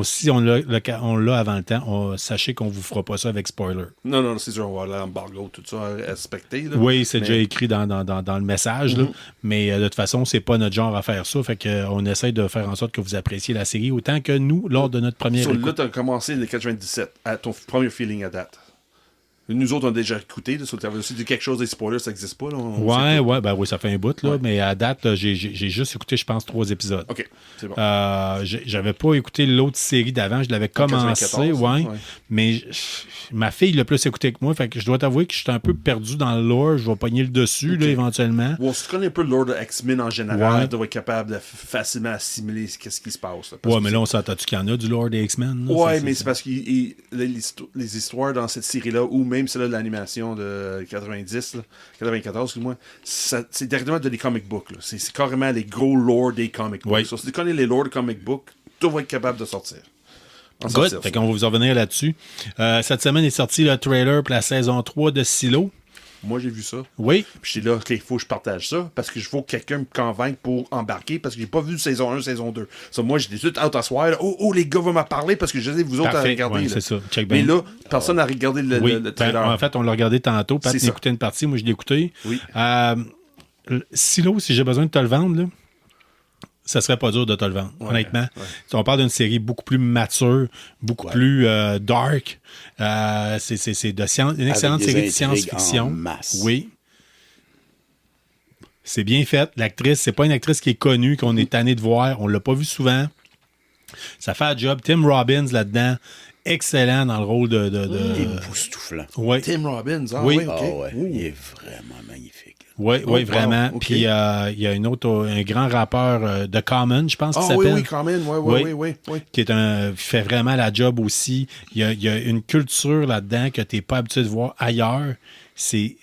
Speaker 2: si on l'a avant le temps, sachez qu'on vous fera pas ça avec spoiler.
Speaker 3: Non, c'est sûr, on va aller à l'embargo, tout ça, à respecter. Là.
Speaker 2: Oui, c'est déjà écrit dans le message, là. Mais de toute façon, c'est pas notre genre à faire ça. Fait qu'on essaie de faire en sorte que vous appréciez la série autant que nous lors de notre première écoute.
Speaker 3: Là, tu as commencé le 97. À ton premier feeling à date. Nous autres, on a déjà écouté. Tu avais aussi dit quelque chose des spoilers, ça n'existe pas. Là,
Speaker 2: oui, ça fait un bout. Là, mais à date, j'ai juste écouté, je pense, 3 épisodes.
Speaker 3: OK, c'est bon.
Speaker 2: J'avais pas écouté l'autre série d'avant. Je l'avais commencé, mais ma fille l'a plus écouté que moi. Fait que je dois t'avouer que je suis un peu perdu dans le lore. Je vais pogner le dessus, là, éventuellement.
Speaker 3: Bon, si tu connais un peu le lore de X-Men en général, tu dois être capable de facilement assimiler ce qui se passe. Là,
Speaker 2: mais là, on s'entend-tu qu'il y en a du lore des X-Men?
Speaker 3: Oui, mais c'est parce que les histoires dans cette série-là, ou même celle-là de l'animation de 94, excuse-moi, c'est directement de les comic books. Là. C'est carrément les gros lore des comic books. So, si tu connais les lore des comic books, tu vas être capable de sortir.
Speaker 2: Good. Fait qu'on va vous en revenir là-dessus. Cette semaine est sorti le trailer pour la saison 3 de Silo.
Speaker 3: Moi, j'ai vu ça.
Speaker 2: Oui.
Speaker 3: Puis j'étais là, OK, il faut que je partage ça parce que je faut que quelqu'un me convainque pour embarquer parce que j'ai pas vu saison 1, saison 2. So, moi, j'étais tout out à soir. Oh, les gars vont me parler parce que je sais vous autres à regarder.
Speaker 2: Ouais, c'est ça.
Speaker 3: Mais là, personne n'a regardé le trailer.
Speaker 2: En fait, on l'a regardé tantôt. Pat a écouté une partie. Moi, je l'ai écouté.
Speaker 3: Oui.
Speaker 2: Silo, si j'ai besoin de te le vendre, là, ça serait pas dur de te le vendre, honnêtement. Ouais. On parle d'une série beaucoup plus mature, beaucoup plus dark. C'est une excellente série de science-fiction. Oui. C'est bien fait. L'actrice, c'est pas une actrice qui est connue, qu'on est tanné de voir. On l'a pas vu souvent. Ça fait un job. Tim Robbins là-dedans, excellent dans le rôle de...
Speaker 4: Époustouflant.
Speaker 2: Ouais.
Speaker 3: Tim Robbins,
Speaker 2: Oui.
Speaker 3: oui, OK.
Speaker 4: Ah ouais,
Speaker 3: Ouh.
Speaker 4: il est vraiment magnifique.
Speaker 2: Oui,
Speaker 3: Oh,
Speaker 2: vraiment.
Speaker 3: wow, OK.
Speaker 2: Puis il y a un grand rappeur de Common, je pense qu'il
Speaker 3: Ah
Speaker 2: s'appelle.
Speaker 3: oui, quand même, oui.
Speaker 2: Qui fait vraiment la job aussi. Il y a une culture là-dedans que tu n'es pas habitué de voir ailleurs. C'est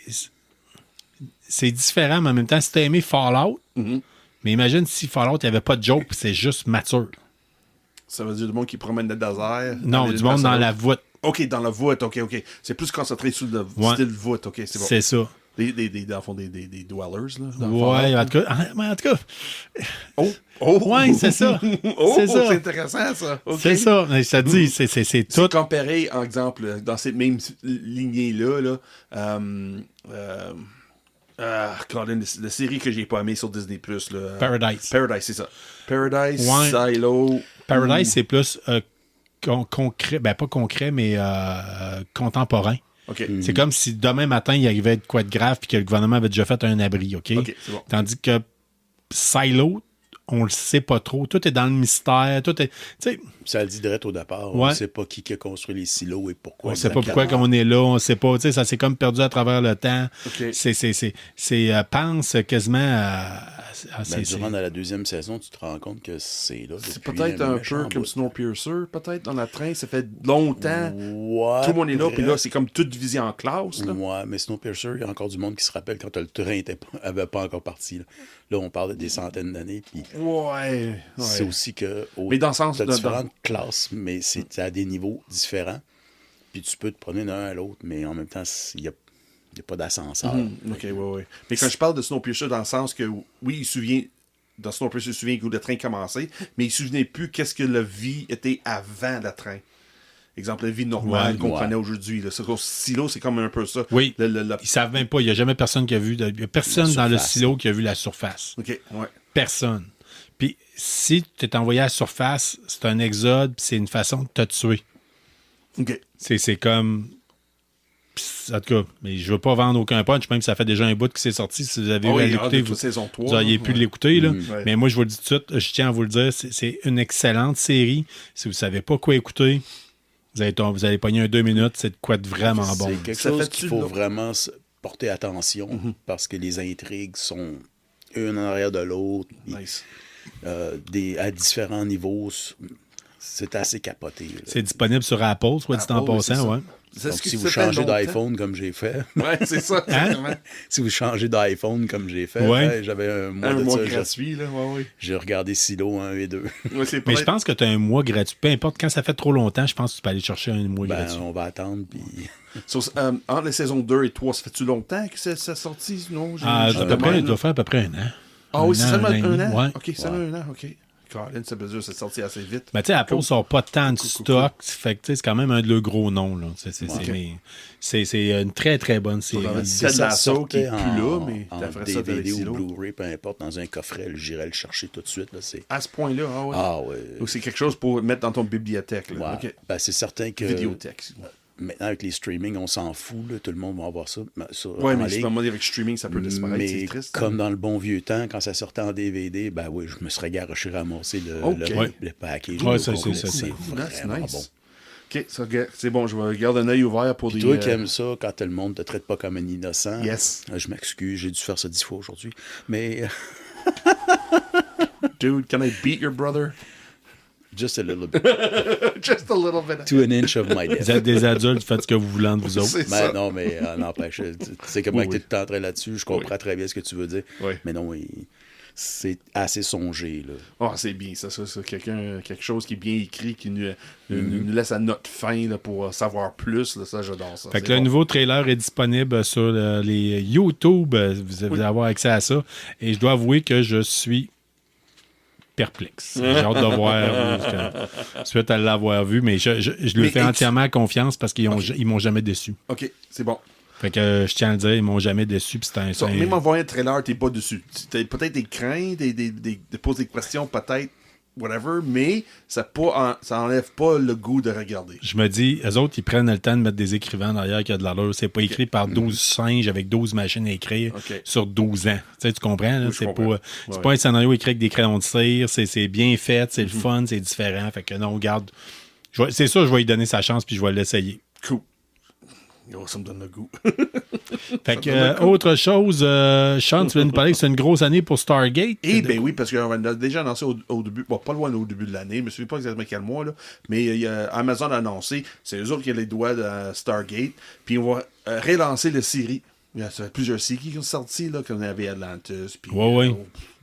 Speaker 2: différent, mais en même temps, si tu as aimé Fallout, mais imagine si Fallout, il n'y avait pas de joke, puis c'est juste mature.
Speaker 3: Ça veut dire du monde qui promène le désert.
Speaker 2: Non, du monde dans la voûte.
Speaker 3: OK, dans la voûte, OK. C'est plus concentré sur le style voûte, OK, c'est bon.
Speaker 2: C'est ça.
Speaker 3: Dans le fond, des dwellers, là. dans
Speaker 2: Ouais,
Speaker 3: Fallout.
Speaker 2: en tout cas.
Speaker 3: Oh!
Speaker 2: Ouais, c'est ça.
Speaker 3: Oh,
Speaker 2: C'est ça.
Speaker 3: c'est intéressant, ça. OK.
Speaker 2: C'est ça. Mais ça dit, c'est
Speaker 3: C'est
Speaker 2: tout.
Speaker 3: comparé, en exemple, dans cette même lignée-là, Colin, la série que j'ai pas aimée sur Disney+, là,
Speaker 2: Paradise.
Speaker 3: Paradise, c'est ça. Paradise,
Speaker 2: Ouais.
Speaker 3: Silo.
Speaker 2: Paradise, c'est plus concret. Ben, pas concret, mais contemporain.
Speaker 3: OK.
Speaker 2: C'est comme si demain matin, il arrivait de quoi de grave puis que le gouvernement avait déjà fait un abri, OK?
Speaker 3: OK, c'est bon.
Speaker 2: Tandis que Silo, on le sait pas trop. Tout est dans le mystère. Tout est... Tu sais,
Speaker 4: Ça le dit direct au départ. On
Speaker 2: Ouais.
Speaker 4: ne sait pas qui a construit les silos et pourquoi.
Speaker 2: on sait pas pourquoi on est là. On sait pas. Tu sais, ça s'est comme perdu à travers le temps.
Speaker 3: OK.
Speaker 2: Pense quasiment à
Speaker 4: Durant la deuxième saison, tu te rends compte que c'est là.
Speaker 3: C'est
Speaker 4: depuis
Speaker 3: peut-être un
Speaker 4: méchant
Speaker 3: peu comme
Speaker 4: bout.
Speaker 3: Snowpiercer, peut-être, dans la train. Ça fait longtemps.
Speaker 4: Ouais,
Speaker 3: Tout le monde est là,
Speaker 4: vrai.
Speaker 3: puis là, c'est comme toute divisé en classes. Là.
Speaker 4: Ouais, mais Snowpiercer, il y a encore du monde qui se rappelle quand le train avait pas encore parti. Là, on parle de des centaines d'années. Puis
Speaker 3: Ouais.
Speaker 4: c'est aussi que.
Speaker 3: Mais dans le sens
Speaker 4: t'as
Speaker 3: de-
Speaker 4: différentes classes, mais c'est à des niveaux différents. Puis tu peux te promener d'un à l'autre, mais en même temps, il n'y a pas d'ascenseur.
Speaker 3: OK, ouais. Mais quand je parle de Snowpiercer, dans le sens que, oui, il se souvient, dans Snowpiercer, il se souvient où le train commençait, mais il ne se souvenait plus qu'est-ce que la vie était avant le train. Exemple, la vie normale
Speaker 2: Ouais,
Speaker 3: qu'on
Speaker 4: ouais.
Speaker 3: connaît aujourd'hui. Là. Silo, c'est comme un peu ça.
Speaker 2: Oui.
Speaker 3: Le-
Speaker 2: Ils savent même pas. Il n'y a jamais personne qui a vu. Il y a personne
Speaker 4: La
Speaker 2: dans le
Speaker 4: surface.
Speaker 2: silo qui a vu la surface.
Speaker 3: OK, ouais.
Speaker 2: Personne. Puis si tu es envoyé à la surface, c'est un exode, puis c'est une façon de te tuer.
Speaker 3: OK.
Speaker 2: C'est comme. En tout cas, mais je veux pas vendre aucun punch, même si ça fait déjà un bout qui s'est sorti. Si vous avez eu à l'écouter,
Speaker 3: depuis saison 3.
Speaker 2: vous auriez pu l'écouter. Là.
Speaker 3: Ouais.
Speaker 2: Mais moi, je vous le dis tout de suite, je tiens à vous le dire, c'est une excellente série. Si vous savez pas quoi écouter, vous allez pogner un 2 minutes, c'est de quoi de vraiment bon.
Speaker 4: C'est quelque
Speaker 3: Ça
Speaker 4: chose
Speaker 3: fait-tu
Speaker 4: qu'il faut
Speaker 3: là?
Speaker 4: vraiment porter attention parce que les intrigues sont une en arrière de l'autre. puis,
Speaker 3: Nice.
Speaker 4: à différents niveaux. C'est assez capoté. là.
Speaker 2: C'est disponible sur Apple, soit dit en
Speaker 3: Apple, oui, c'est
Speaker 2: passant,
Speaker 3: ça.
Speaker 2: ouais.
Speaker 3: C'est
Speaker 4: Donc,
Speaker 3: ce que
Speaker 4: si
Speaker 3: ça
Speaker 4: vous
Speaker 3: fait
Speaker 4: changez
Speaker 3: longtemps.
Speaker 4: d'iPhone comme j'ai fait,
Speaker 3: Ouais, c'est ça.
Speaker 2: Hein?
Speaker 3: exactement.
Speaker 4: si vous changez d'iPhone comme j'ai fait,
Speaker 2: Ouais.
Speaker 4: j'avais un mois
Speaker 3: Un
Speaker 4: de
Speaker 3: mois
Speaker 4: ça,
Speaker 3: gratuit, là. Ouais.
Speaker 4: j'ai regardé Silo 1 et 2.
Speaker 3: Ouais, c'est
Speaker 2: Mais
Speaker 3: peut-être-
Speaker 2: je pense que tu as un mois gratuit. Peu importe, quand ça fait trop longtemps, je pense que tu peux aller chercher un mois
Speaker 4: Ben,
Speaker 2: gratuit.
Speaker 4: on va attendre, puis
Speaker 3: Entre les saisons 2 et 3, ça fait-tu longtemps que c'est sorti? Non,
Speaker 2: Ah,
Speaker 3: j'ai-
Speaker 2: à peu près, il doit faire à peu près un an.
Speaker 3: Ah oui, c'est seulement
Speaker 2: et demi.
Speaker 3: un an?
Speaker 2: Ouais.
Speaker 3: OK, seulement un an, OK. Colin, ça veut dire que c'est sorti assez vite.
Speaker 2: Mais tu sais, Apple sort pas tant de stock. Fait que tu sais, c'est quand même un de leurs gros noms. Là. C'est une très, très bonne série.
Speaker 3: C'est de la sauce qui est
Speaker 4: sortait
Speaker 3: plus là, mais
Speaker 4: en
Speaker 3: t'as fait ça avec
Speaker 4: DVD ou
Speaker 3: Silo.
Speaker 4: Blu-ray, peu importe, dans un coffret, j'irais le chercher tout de suite. Là, c'est...
Speaker 3: À ce point-là, ah ouais.
Speaker 4: Ah ouais.
Speaker 3: Donc c'est quelque chose pour mettre dans ton bibliothèque. Là.
Speaker 4: Ouais.
Speaker 3: OK.
Speaker 4: Ben, c'est certain que
Speaker 3: Vidéothèque.
Speaker 4: maintenant, avec les streamings, on s'en fout. Là, tout le monde va avoir ça.
Speaker 3: Ouais,
Speaker 4: en
Speaker 3: mais
Speaker 4: ligne.
Speaker 3: c'est pas moi avec streaming, ça peut disparaître.
Speaker 4: Mais
Speaker 3: C'est triste. hein.
Speaker 4: comme dans le bon vieux temps, quand ça sortait en DVD, ben oui, je me serais garoché ramasser
Speaker 3: Ok.
Speaker 4: le package.
Speaker 2: Ouais,
Speaker 4: au
Speaker 2: ça,
Speaker 4: complet.
Speaker 2: c'est ça.
Speaker 4: C'est
Speaker 3: That's
Speaker 4: vraiment
Speaker 3: nice.
Speaker 4: bon.
Speaker 3: OK, ça, c'est bon, je vais garder un œil ouvert pour
Speaker 4: Puis
Speaker 3: des...
Speaker 4: toi qui aimes ça, quand le monde te traite pas comme un innocent,
Speaker 3: Yes.
Speaker 4: je m'excuse, j'ai dû faire ça 10 fois aujourd'hui, mais
Speaker 3: Dude, can I beat your brother?
Speaker 4: just a little bit.
Speaker 3: Just a little bit.
Speaker 4: To an inch of my
Speaker 2: Vous
Speaker 4: death.
Speaker 2: êtes des adultes, faites ce que vous voulez entre vous autres.
Speaker 3: C'est
Speaker 4: Ben
Speaker 3: ça.
Speaker 4: non, mais n'empêche, tu sais comment
Speaker 3: Oui,
Speaker 4: tu es tout en train là-dessus, je comprends
Speaker 3: Oui.
Speaker 4: très bien ce que tu veux dire,
Speaker 3: Oui.
Speaker 4: mais non, c'est assez songé, là.
Speaker 3: Oh, c'est bien, ça. Quelque chose qui est bien écrit, qui nous laisse à notre fin là, pour savoir plus. Là, ça, j'adore ça.
Speaker 2: Fait que
Speaker 3: C'est
Speaker 2: le
Speaker 3: bon.
Speaker 2: nouveau trailer est disponible sur les YouTube. Vous allez avoir accès à ça. Et je dois avouer que je suis perplexe. J'ai hâte de voir suite à l'avoir vu, mais je lui
Speaker 3: Mais
Speaker 2: fais entièrement confiance parce qu'ils ils m'ont jamais déçu.
Speaker 3: OK, c'est bon.
Speaker 2: Fait que je tiens à le dire, ils m'ont jamais déçu. Puis c'est
Speaker 3: Même en voyant le trailer, t'es pas dessus. T'as peut-être des craintes, de poser des questions, peut-être. whatever, mais ça enlève pas le goût de regarder.
Speaker 2: Je me dis, eux autres, ils prennent le temps de mettre des écrivains derrière qui a de l'allure. C'est pas écrit par 12 singes avec 12 machines à écrire sur 12 ans. Tu comprends? Là? C'est pas un scénario écrit avec des crayons de cire. C'est bien fait, c'est le fun, c'est différent. Fait que non, regarde. C'est sûr, je vais lui donner sa chance puis je vais l'essayer.
Speaker 3: Cool. Oh, ça me donne le goût.
Speaker 2: Fait que, autre chose, Sean, tu viens nous parler que c'est une grosse année pour Stargate.
Speaker 3: Eh bien oui, parce qu'on a déjà annoncé au début, bon, pas loin au début de l'année, je me souviens pas exactement quel mois, là, mais Amazon a annoncé, c'est eux autres qui ont les doigts de Stargate, puis on va relancer la série. Il y a plusieurs séries qui sont sorties, là, comme il y avait Atlantis, puis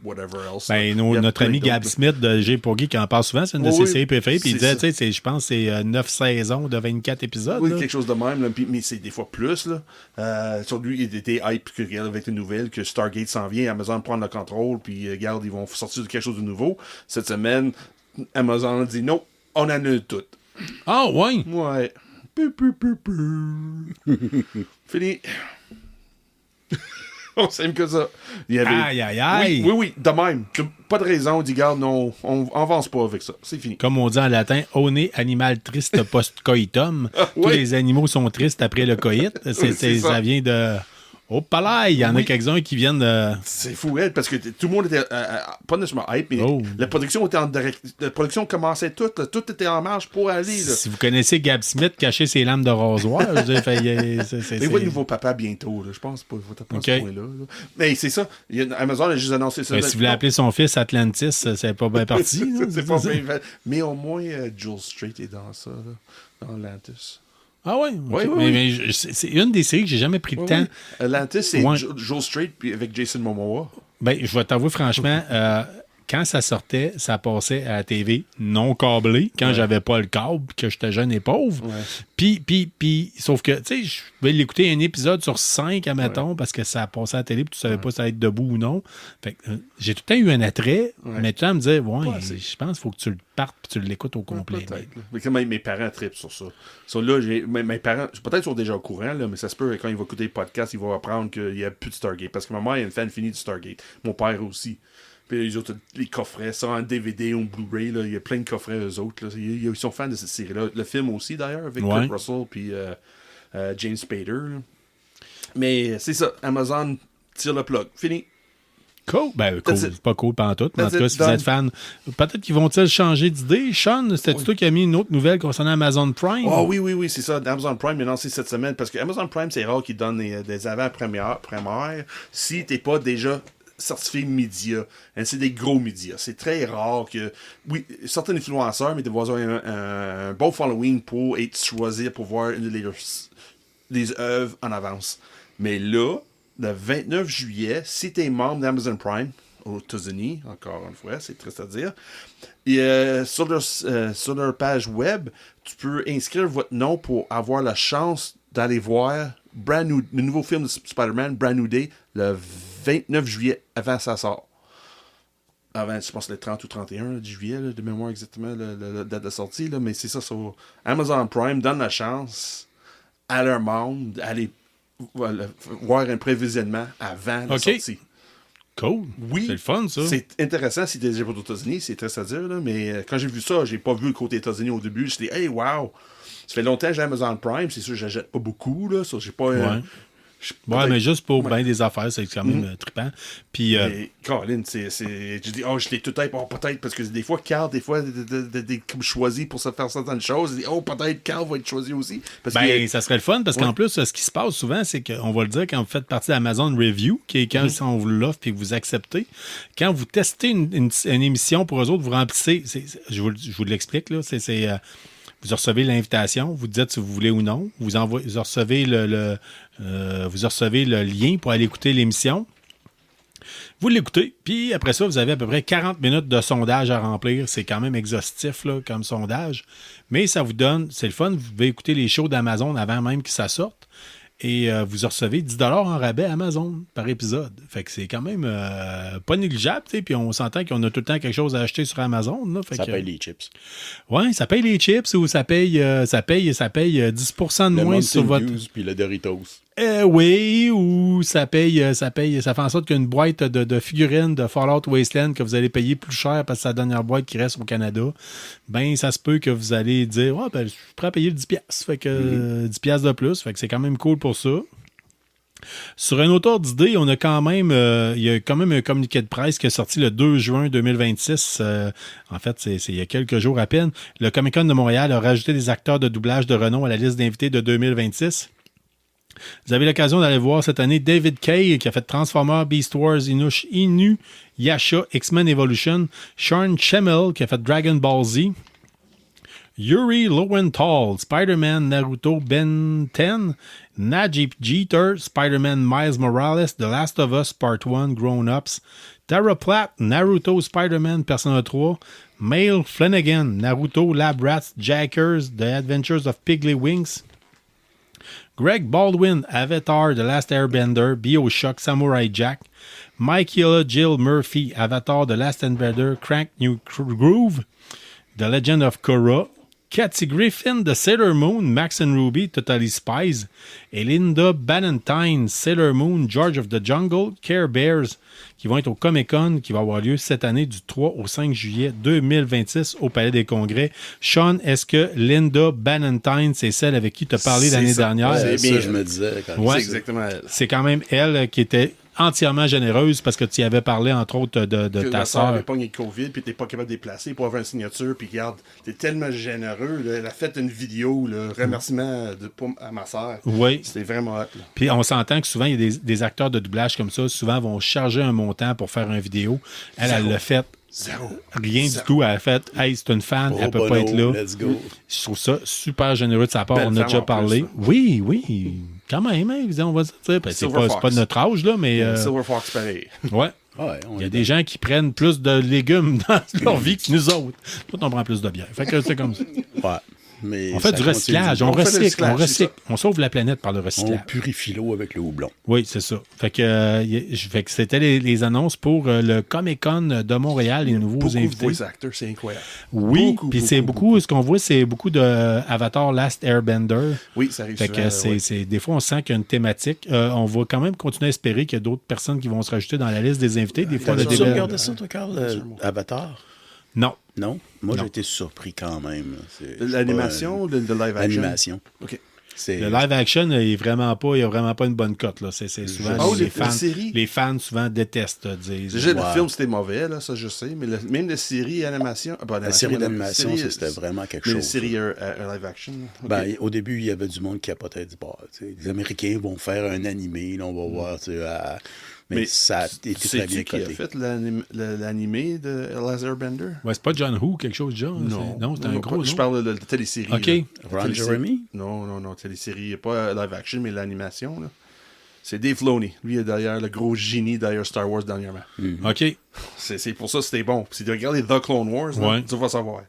Speaker 3: whatever else.
Speaker 2: Ben, notre ami Gab Smith de G pour Guy qui en parle souvent, c'est une de ses séries préférées, puis il disait, tu sais, je pense que c'est 9 saisons de 24 épisodes.
Speaker 3: Oui,
Speaker 2: là.
Speaker 3: quelque chose de même, là, mais c'est des fois plus. Là. Sur lui, il était hype avec les nouvelles que Stargate s'en vient, Amazon prend le contrôle, puis regarde, ils vont sortir quelque chose de nouveau. Cette semaine, Amazon a dit non, on annule tout.
Speaker 2: Ah, ouais?
Speaker 3: Ouais. Fini. On s'aime que ça. Il y avait...
Speaker 2: Aïe.
Speaker 3: Oui, de même. Pas de raison. On dit, garde, non, on avance pas avec ça. C'est fini.
Speaker 2: Comme on dit en latin, one animal triste post coitum. Tous les animaux sont tristes après le coït. Ça vient de... Oh, pas là, il y en a quelques-uns qui viennent de...
Speaker 3: C'est fou, parce que tout le monde était pas nécessairement hype, mais la production était en direct. La production commençait toute, là, tout était en marche pour aller. Là.
Speaker 2: Si vous connaissez Gab Smith cacher ses lames de rasoir,
Speaker 3: il voit le nouveau papa bientôt, là. Je pense pas, il va ce point-là. Là. Mais c'est ça, Amazon a juste annoncé ça.
Speaker 2: Si vous voulez appeler son fils Atlantis, c'est pas bien parti.
Speaker 3: C'est pas bien. Mais au moins, Jules Strait est dans ça, là, dans Atlantis.
Speaker 2: Ah oui? Mais c'est une des séries que j'ai jamais pris le temps.
Speaker 3: Atlantis, c'est Joel Strait avec Jason Momoa.
Speaker 2: Ben, je vais t'avouer franchement, quand ça sortait, ça passait à la TV non câblée, quand j'avais pas le câble, que j'étais jeune et pauvre. Puis, sauf que, tu sais, je vais l'écouter un épisode sur 5, admettons, parce que ça passait à la télé, puis tu savais pas si ça allait être debout ou non. Fait que, j'ai tout le temps eu un attrait, mais tout le temps me disais, je pense qu'il faut que tu le partes, puis tu l'écoutes au complet.
Speaker 3: Peut-être. Mais mes parents trippent sur ça. Là, mes parents, peut-être sont déjà au courant, là, mais ça se peut, quand ils vont écouter le podcast, ils vont apprendre qu'il n'y a plus de Stargate. Parce que ma mère est une fan finie du Stargate. Mon père aussi. Puis les autres, les coffrets, ça en DVD ou Blu-ray, là, il y a plein de coffrets, eux autres. Là. Ils sont fans de cette série-là. Le film aussi, d'ailleurs, avec Kurt Russell puis James Spader. Là. Mais c'est ça, Amazon tire le plug. Fini.
Speaker 2: Cool. Ben, cool. C'est pas cool pantoute. Mais en tout cas, si vous êtes fan, peut-être qu'ils vont-ils changer d'idée. Sean, c'était-tu toi qui as mis une autre nouvelle concernant Amazon Prime?
Speaker 3: Oh oui, c'est ça. Amazon Prime est lancé cette semaine parce que Amazon Prime, c'est rare qu'ils donnent des avant-premières si t'es pas déjà certifié média. C'est des gros médias. C'est très rare que... Oui, certains influenceurs, mais devoir avoir un bon following pour être choisi pour voir les œuvres en avance. Mais là, le 29 juillet, si tu es membre d'Amazon Prime, aux États-Unis, encore une fois, c'est triste à dire, et, sur leur page web, tu peux inscrire votre nom pour avoir la chance d'aller voir le nouveau film de Spider-Man, Brand New Day, le 29 juillet, avant ça sort. Avant, je pense, le 30 ou 31 de juillet, là, de mémoire exactement, la date de sortie, là, mais c'est ça, sur Amazon Prime, donne la chance à leur monde d'aller voir un prévisionnement avant la sortie.
Speaker 2: Cool.
Speaker 3: Oui.
Speaker 2: C'est le fun, ça.
Speaker 3: C'est intéressant si tu es déjà pour les États-Unis, c'est très à dire, là, mais quand j'ai vu ça, j'ai pas vu le côté États-Unis au début. J'étais, hey, wow! Ça fait longtemps que j'ai Amazon Prime, c'est sûr que j'achète pas beaucoup, là, ça, j'ai pas...
Speaker 2: mais juste pour bien des affaires, c'est quand même trippant. Puis,
Speaker 3: Colin, je dis, je l'ai tout peut-être, parce que des fois, Carl, comme choisi pour se faire certaines choses, je dis, peut-être Carl va être choisi aussi. Parce
Speaker 2: ça serait le fun, parce qu'en plus, ce qui se passe souvent, c'est qu'on va le dire quand vous faites partie d'Amazon Review, qui est quand on vous l'offre et que vous acceptez, quand vous testez une émission pour eux autres, vous remplissez, je vous l'explique, là, vous recevez l'invitation, vous dites si vous voulez ou non. Vous recevez vous recevez le lien pour aller écouter l'émission. Vous l'écoutez, puis après ça, vous avez à peu près 40 minutes de sondage à remplir. C'est quand même exhaustif là, comme sondage. Mais ça vous donne, c'est le fun, vous pouvez écouter les shows d'Amazon avant même que ça sorte. Et vous recevez 10$ en rabais Amazon par épisode. Fait que c'est quand même pas négligeable. Puis on s'entend qu'on a tout le temps quelque chose à acheter sur Amazon. Là, fait
Speaker 4: ça paye les chips.
Speaker 2: Oui, ça paye les chips ou ça paye 10% de moins sur votre...
Speaker 4: Puis le Doritos.
Speaker 2: Oui, ou ça fait en sorte qu'une boîte de figurines de Fallout Wasteland que vous allez payer plus cher parce que c'est la dernière boîte qui reste au Canada, ben ça se peut que vous allez dire je suis prêt à payer 10$. Fait que 10$ de plus. Fait que c'est quand même cool pour ça. Sur un autre ordre d'idée, on a quand même il y a quand même un communiqué de presse qui est sorti le 2 juin 2026. En fait, c'est il y a quelques jours à peine. Le Comic-Con de Montréal a rajouté des acteurs de doublage de renom à la liste d'invités de 2026. Vous avez l'occasion d'aller voir cette année David Kaye qui a fait Transformers, Beast Wars, Inuyasha, X-Men Evolution, Sean Schemmel qui a fait Dragon Ball Z, Yuri Lowenthal, Spider-Man, Naruto, Ben 10, Najib Jeter, Spider-Man, Miles Morales, The Last of Us Part 1, Grown Ups, Tara Platt, Naruto, Spider-Man, Persona 3, Mail Flanagan, Naruto, Lab Rats, Jackers, The Adventures of Piggly Winks, Greg Baldwin, Avatar, The Last Airbender, BioShock, Samurai Jack, Michaela Jill Murphy, Avatar, The Last Airbender, Crank New Groove, The Legend of Korra, Kathy Griffin, The Sailor Moon, Max and Ruby, Totally Spies, et Linda Ballantyne, Sailor Moon, George of the Jungle, Care Bears, qui vont être au Comic-Con, qui va avoir lieu cette année du 3 au 5 juillet 2026 au Palais des Congrès. Sean, est-ce que Linda Ballantyne, c'est celle avec qui tu as parlé l'année dernière?
Speaker 4: C'est bien, je me disais.
Speaker 3: C'est exactement elle.
Speaker 2: C'est quand même elle qui était entièrement généreuse parce que tu y avais parlé, entre autres, de ta sœur.
Speaker 3: Elle avait pogné le COVID, puis t'es pas capable de déplacer pour avoir une signature, puis regarde, t'es tellement généreux, là, elle a fait une vidéo, remerciement à ma sœur.
Speaker 2: Oui.
Speaker 3: C'était vraiment hot. Là.
Speaker 2: Puis on s'entend que souvent, il y a des acteurs de doublage comme ça, souvent vont charger un montant pour faire une vidéo. Elle l'a fait. Rien du tout. Elle a fait, hey, c'est une fan, elle peut pas être là.
Speaker 4: Let's go.
Speaker 2: Je trouve ça super généreux de sa part.
Speaker 3: Belle
Speaker 2: On a déjà
Speaker 3: femme en
Speaker 2: parlé.
Speaker 3: plus,
Speaker 2: Oui. Quand même, hein, on va dire. C'est
Speaker 3: Silver
Speaker 2: pas
Speaker 3: Fox.
Speaker 2: de notre âge, là, mais.
Speaker 3: Silver Fox, pareil.
Speaker 2: Ouais.
Speaker 4: Ouais,
Speaker 2: Il y a des gens qui prennent plus de légumes dans leur vie que nous autres. Nous, on prend plus de bière. Fait que c'est comme ça.
Speaker 4: Ouais. Mais
Speaker 2: On fait du recyclage. On recycle. On sauve la planète par le
Speaker 4: On
Speaker 2: recyclage.
Speaker 4: purifie l'eau avec le houblon.
Speaker 2: Oui, c'est ça. Fait que c'était les annonces pour le Comic-Con de Montréal, les nouveaux
Speaker 3: Beaucoup
Speaker 2: invités.
Speaker 3: de voice actors, c'est incroyable.
Speaker 2: Oui, puis c'est beaucoup, ce qu'on voit, c'est beaucoup de Avatar Last Airbender.
Speaker 3: Oui, ça arrive
Speaker 2: Fait
Speaker 3: souvent,
Speaker 2: que c'est des fois, on sent qu'il y a une thématique. On va quand même continuer à espérer qu'il y a d'autres personnes qui vont se rajouter dans la liste des invités. Des fois,
Speaker 4: Tu regardais ça, toi, Carl, Avatar?
Speaker 2: Non.
Speaker 4: Non? Moi,
Speaker 2: Non.
Speaker 4: j'ai été surpris quand même.
Speaker 3: L'animation ou de live action?
Speaker 4: L'animation.
Speaker 3: OK.
Speaker 2: Le live action, il n'y a vraiment pas une bonne cote. Là. C'est souvent les fans souvent détestent.
Speaker 3: Déjà, le film, c'était mauvais, là, ça je sais, mais même la série animation...
Speaker 4: La série d'animation, c'était vraiment quelque chose.
Speaker 3: La série live action? Okay.
Speaker 4: Ben, au début, il y avait du monde qui a peut-être dit, les Américains vont faire un animé, là, on va voir, mais ça a été très bien coté.
Speaker 3: Qui a fait l'animé de Last Airbender?
Speaker 2: Ouais, c'est pas John Who, quelque chose de genre. Non, c'est un gros
Speaker 3: Je parle de la télésérie.
Speaker 2: OK.
Speaker 4: Ron Jeremy?
Speaker 3: Non, télésérie, pas live action, mais l'animation. Là. C'est Dave Filoni. Lui est derrière le gros génie derrière Star Wars dernièrement.
Speaker 2: OK.
Speaker 3: C'est pour ça que c'était bon. Si tu regardes The Clone Wars, là, tu vas savoir.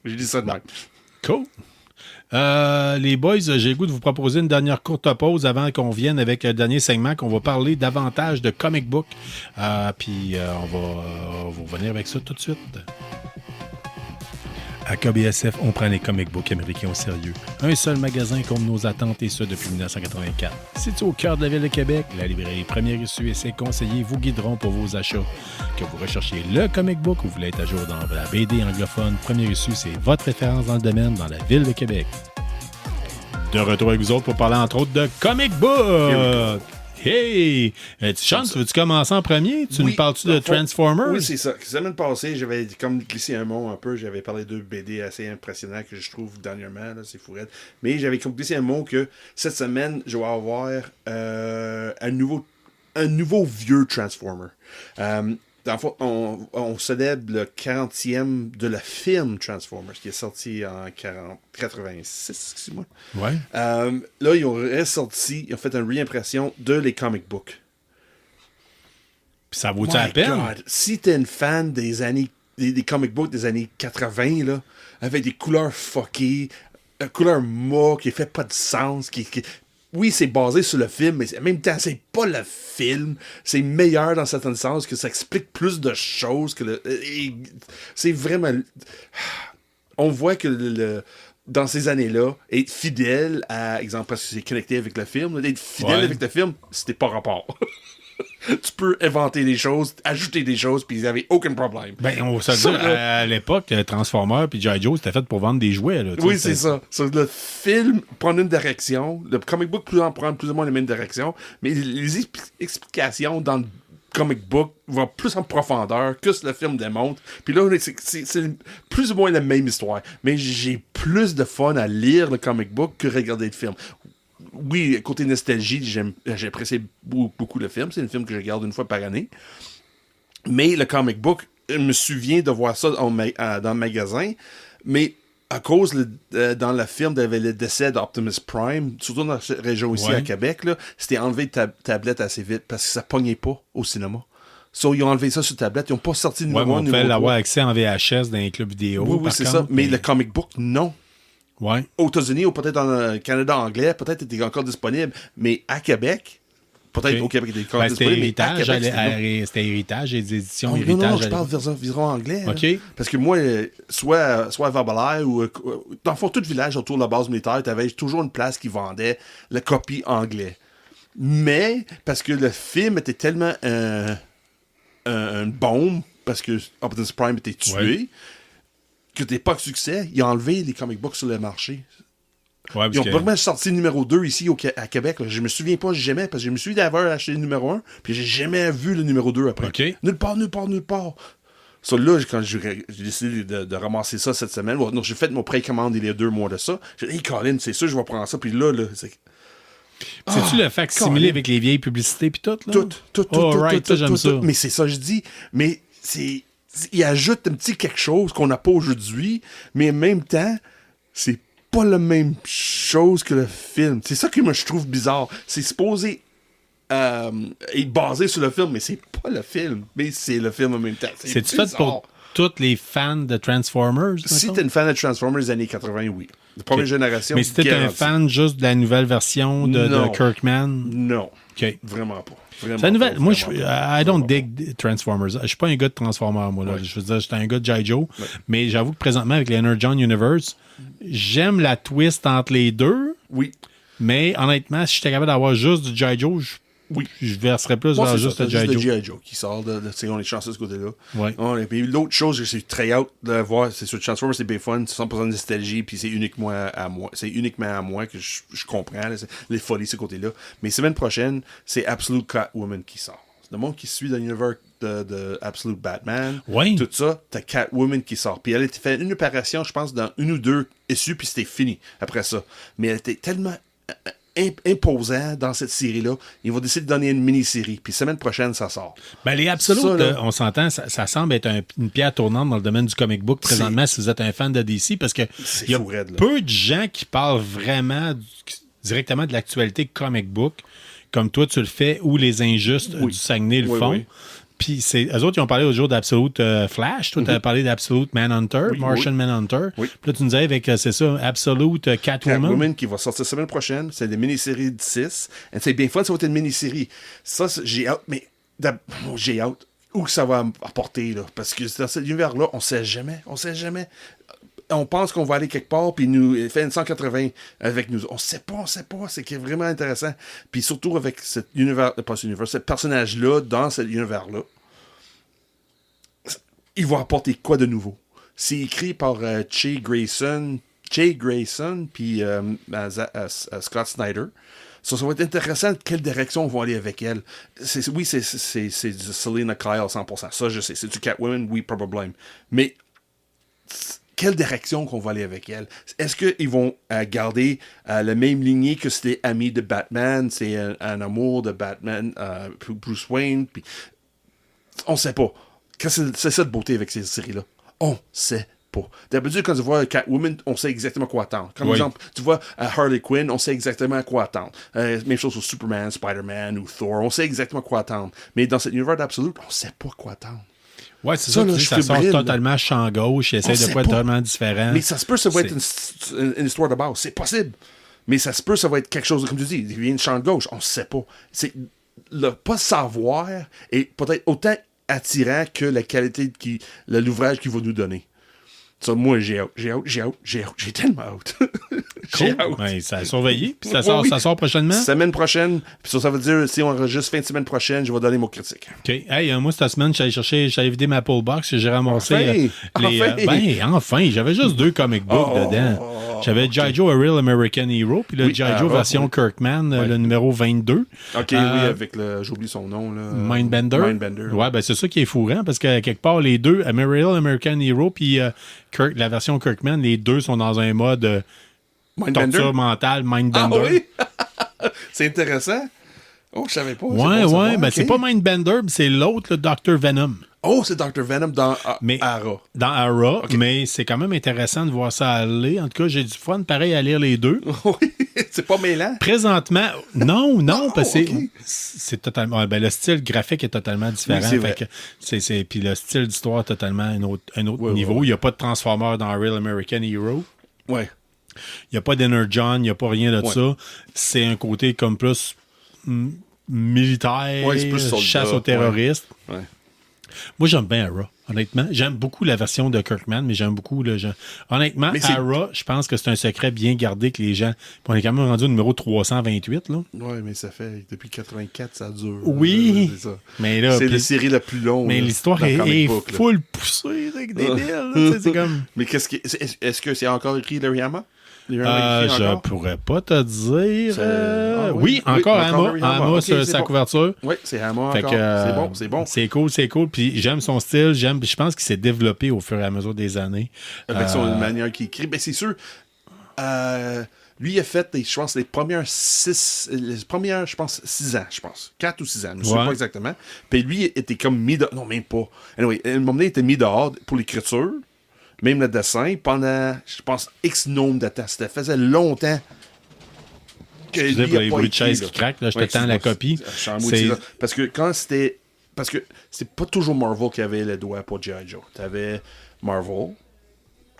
Speaker 3: J'ai dit ça de même.
Speaker 2: Cool. Les boys, j'ai le goût de vous proposer une dernière courte pause avant qu'on vienne avec le dernier segment, qu'on va parler davantage de comic book. Puis on va vous revenir avec ça tout de suite. À KBSF, on prend les comic books américains au sérieux. Un seul magasin comme nos attentes et ce depuis 1984. Situé au cœur de la ville de Québec, la librairie Premier Issu et ses conseillers vous guideront pour vos achats. Que vous recherchiez le comic book ou vous voulez être à jour dans la BD anglophone, Premier Issu, c'est votre référence dans le domaine dans la ville de Québec. De retour avec vous autres pour parler entre autres de comic book. Hey! Sean, veux-tu commencer en premier? Tu nous parles-tu de Transformers?
Speaker 3: Oui, c'est ça. La semaine passée, j'avais comme glissé un mot un peu. J'avais parlé de BD assez impressionnants que je trouve dernièrement. Là, c'est fourette. Mais j'avais comme glissé un mot que cette semaine, je vais avoir un nouveau vieux Transformer. Dans le fond, on célèbre le 40e de la film Transformers, qui est sorti en 86, excuse-moi.
Speaker 2: Ouais.
Speaker 3: Là, ils ont ressorti, ils ont fait une réimpression de les comic books.
Speaker 2: Puis ça vaut-tu la peine?
Speaker 3: God. Si t'es une fan des années, des comic books des années 80, là, avec des couleurs fuckées, une couleur mauve qui fait pas de sens, oui, c'est basé sur le film, mais en même temps, c'est pas le film. C'est meilleur dans un certain sens, que ça explique plus de choses. C'est vraiment... On voit que dans ces années-là, être fidèle à, exemple, parce que c'est connecté avec le film, d'être fidèle avec le film, c'était pas rapport. Tu peux inventer des choses, ajouter des choses, puis ils n'avaient aucun problème.
Speaker 2: Ben, on va se dire, à l'époque, Transformers puis G.I. Joe, c'était fait pour vendre des jouets. Là,
Speaker 3: oui, c'est ça. Le film prend une direction, le comic book prend plus ou moins la même direction, mais les explications dans le comic book vont plus en profondeur que ce que le film démontre. Puis là, c'est plus ou moins la même histoire. Mais j'ai plus de fun à lire le comic book que regarder le film. Oui, côté nostalgie, j'ai apprécié beaucoup le film. C'est un film que je regarde une fois par année. Mais le comic book, je me souviens de voir ça dans le magasin. Mais à cause, dans le film, il y avait le décès d'Optimus Prime, surtout dans cette région ici à Québec, là, c'était enlevé de tablette assez vite parce que ça pognait pas au cinéma. So, ils ont enlevé ça sur tablette. Ils n'ont pas sorti de numéro 1.
Speaker 2: On pouvait l'avoir accès en VHS dans les clubs vidéo.
Speaker 3: Oui, c'est ça. Mais le comic book, non.
Speaker 2: Ouais.
Speaker 3: Aux États-Unis ou peut-être dans le Canada anglais, peut-être était encore disponible, mais à Québec, peut-être au Québec était encore disponible.
Speaker 2: C'était Héritage et des éditions
Speaker 3: non,
Speaker 2: Héritage.
Speaker 3: Non, je parle environ anglais.
Speaker 2: Okay.
Speaker 3: Parce que moi, soit à Verbalaire ou dans le fond, tout le village autour de la base militaire, tu avais toujours une place qui vendait la copie anglais. Mais, parce que le film était tellement une bombe, parce que Optimus Prime était tué, que t'es pas de succès, ils ont enlevé les comic books sur le marché.
Speaker 2: Ouais,
Speaker 3: ils ont vraiment sorti le numéro 2 ici à Québec. Là. Je me souviens pas jamais, parce que je me suis d'avoir acheté le numéro 1, puis j'ai jamais vu le numéro 2 après.
Speaker 2: Okay.
Speaker 3: Nulle part. So, là, quand j'ai décidé de ramasser ça cette semaine, j'ai fait mon précommande il y a 2 mois de ça. J'ai dit, hey Colin, c'est sûr, je vais prendre ça. Puis là,
Speaker 2: c'est-tu le facsimilé avec les vieilles publicités puis tout, là?
Speaker 3: Tout,
Speaker 2: ça.
Speaker 3: Mais c'est ça, je dis. Mais il ajoute un petit quelque chose qu'on n'a pas aujourd'hui, mais en même temps, c'est pas la même chose que le film. C'est ça que moi je trouve bizarre. C'est supposé être basé sur le film, mais c'est pas le film. Mais c'est le film en même temps.
Speaker 2: C'est-tu fait pour tous les fans de Transformers?
Speaker 3: Si t'es une fan de Transformers des années 80, oui. De première génération.
Speaker 2: Mais si t'es un fan juste de la nouvelle version de Kirkman?
Speaker 3: Non.
Speaker 2: Okay.
Speaker 3: Vraiment pas.
Speaker 2: C'est la nouvelle. Moi, I don't dig Transformers. Je suis pas un gars de Transformers, moi. Là. Je veux dire, j'étais un gars de G.I. Joe. Ouais. Mais j'avoue que présentement, avec les Energon Universe, j'aime la twist entre les deux.
Speaker 3: Oui.
Speaker 2: Mais honnêtement, si j'étais capable d'avoir juste du G.I. Joe, je verserais plus vers juste le G.I. Joe.
Speaker 3: G.I. Joe qui sort on est chanceux de ce côté-là.
Speaker 2: Ouais.
Speaker 3: Et puis l'autre chose, je suis très hâte de voir, c'est sur Transformers, c'est bien fun, c'est 100% de nostalgie, puis c'est uniquement à moi. C'est uniquement à moi que je comprends les folies de ce côté-là. Mais semaine prochaine, c'est Absolute Catwoman qui sort. C'est le monde qui suit dans l'univers de Absolute Batman.
Speaker 2: Oui.
Speaker 3: Tout ça, t'as Catwoman qui sort. Puis elle a fait une apparition, je pense, dans 1 ou 2 issues, puis c'était fini après ça. Mais elle était tellement imposant dans cette série-là. Ils vont décider de donner une mini-série. Puis semaine prochaine, ça sort.
Speaker 2: Ben, les Absolutes, on s'entend, ça semble être une pierre tournante dans le domaine du comic book présentement si vous êtes un fan de DC, parce que il y a peu de gens qui parlent vraiment directement de l'actualité comic book, comme toi tu le fais, ou les injustes du Saguenay le font. Oui. Puis eux autres, ils ont parlé l'autre jour d'Absolute Flash. Toi, tu as parlé d'Absolute Manhunter, Martian Manhunter. Oui. Puis là, tu nous disais avec, c'est ça, Absolute Catwoman.
Speaker 3: Catwoman qui va sortir semaine prochaine. C'est des mini-séries de 6. Et c'est bien fun, ça va être une mini-série. Ça, j'ai hâte, mais j'ai hâte. Où ça va apporter, là? Parce que dans cet univers-là, on sait jamais. On pense qu'on va aller quelque part, puis nous fait une 180 avec nous. On sait pas. C'est vraiment intéressant. Puis surtout avec cet univers, ce personnage-là, dans cet univers-là, il va apporter quoi de nouveau? C'est écrit par Jay Grayson, puis Scott Snyder. Ça va être intéressant de quelle direction on va aller avec elle. C'est du Selena Kyle 100%. Ça, je sais. C'est du Catwoman, oui, probablement. Mais quelle direction qu'on va aller avec elle? Est-ce qu'ils vont garder la même lignée que c'était ami de Batman? C'est un amour de Batman, Bruce Wayne? Puis, on sait pas. C'est ça de beauté avec ces séries-là. On sait pas. D'habitude, quand tu vois Catwoman, on sait exactement quoi attendre. Comme exemple, tu vois Harley Quinn, on sait exactement quoi attendre. Même chose sur Superman, Spider-Man ou Thor, on sait exactement quoi attendre. Mais dans cet univers d'Absolute, on sait pas quoi attendre.
Speaker 2: Ouais, c'est ça, ça sort totalement champ gauche, essaie de quoi être totalement différent.
Speaker 3: Mais ça se peut, ça va être une histoire de base. C'est possible. Mais ça se peut, ça va être quelque chose, comme tu dis, il vient de champ gauche. On ne sait pas. C'est le pas savoir est peut-être autant attirant que la qualité de l'ouvrage qu'il va nous donner. Ça, moi, j'ai tellement hâte. J'ai hâte.
Speaker 2: Ben, ça a surveillé, puis
Speaker 3: Oui.
Speaker 2: ça sort prochainement.
Speaker 3: Semaine prochaine, puis ça veut dire, si on enregistre fin de semaine prochaine, je vais donner mon critique.
Speaker 2: OK. Hey, moi, cette semaine, j'avais vidé ma pull box et j'ai ramassé
Speaker 3: Enfin!
Speaker 2: j'avais juste 2 comic books dedans. J'avais G.I. Joe, A Real American Hero, puis le G.I. Joe version Kirkman, le numéro 22.
Speaker 3: OK, oui, avec j'oublie son nom, là.
Speaker 2: Mindbender.
Speaker 3: Mindbender.
Speaker 2: Ouais, ben c'est ça qui est fourrant, parce que quelque part, les deux, A Real American Hero, puis la version Kirkman, les deux sont dans un mode torture mentale, Mindbender.
Speaker 3: Ah oui? C'est intéressant. Oh, je savais pas.
Speaker 2: Ouais, ben c'est pas Mindbender, c'est l'autre, le Dr. Venom.
Speaker 3: Oh, c'est Dr. Venom dans Ara.
Speaker 2: Dans Ara, mais c'est quand même intéressant de voir ça aller. En tout cas, j'ai du fun pareil à lire les deux.
Speaker 3: Oui, c'est pas mêlant.
Speaker 2: Présentement, non, parce que
Speaker 3: okay.
Speaker 2: c'est totalement... Ben, le style graphique est totalement différent.
Speaker 3: Oui, c'est vrai.
Speaker 2: Puis le style d'histoire est totalement un autre niveau.
Speaker 3: Ouais.
Speaker 2: Il n'y a pas de Transformer dans Real American Hero.
Speaker 3: Ouais.
Speaker 2: Il n'y a pas d'Energon, il n'y a pas rien de ça. C'est un côté comme plus militaire,
Speaker 3: c'est plus soldat,
Speaker 2: chasse aux terroristes.
Speaker 3: Ouais.
Speaker 2: Moi, j'aime bien Ara, honnêtement. J'aime beaucoup la version de Kirkman, mais j'aime beaucoup le genre. Honnêtement, Ara, je pense que c'est un secret bien gardé que les gens... On est quand même rendu au numéro 328, là.
Speaker 3: Oui, mais ça fait... Depuis 84, ça dure.
Speaker 2: Oui,
Speaker 3: c'est ça.
Speaker 2: mais là...
Speaker 3: C'est la série la plus longue.
Speaker 2: Mais l'histoire est full poussée avec des billes. C'est comme...
Speaker 3: Mais est-ce que c'est encore écrit Larry Hama?
Speaker 2: Je pourrais pas te dire. Oui, encore Hama
Speaker 3: okay,
Speaker 2: sur sa couverture.
Speaker 3: Oui, c'est Hama
Speaker 2: Fait
Speaker 3: encore.
Speaker 2: Que,
Speaker 3: c'est bon.
Speaker 2: C'est cool. Puis j'aime son style. Je pense qu'il s'est développé au fur et à mesure des années.
Speaker 3: Avec son manière qu'il écrit. Ben, c'est sûr. Lui, il a fait, je pense, les premières 6 ans, je pense. 4 ou 6 ans, je ne sais pas exactement. Puis lui, il était comme mis dehors. Non, même pas. Anyway, à un moment donné, il était mis dehors pour l'écriture. Même le dessin, pendant, je pense, X nombre de temps. Ça faisait longtemps que lui a
Speaker 2: les
Speaker 3: pas
Speaker 2: bruits de
Speaker 3: écrit,
Speaker 2: chaise
Speaker 3: là.
Speaker 2: qui craquent, là, je te tends la copie.
Speaker 3: Parce que quand c'était... Parce que c'est pas toujours Marvel qui avait le doigt pour G.I. Joe. T'avais Marvel,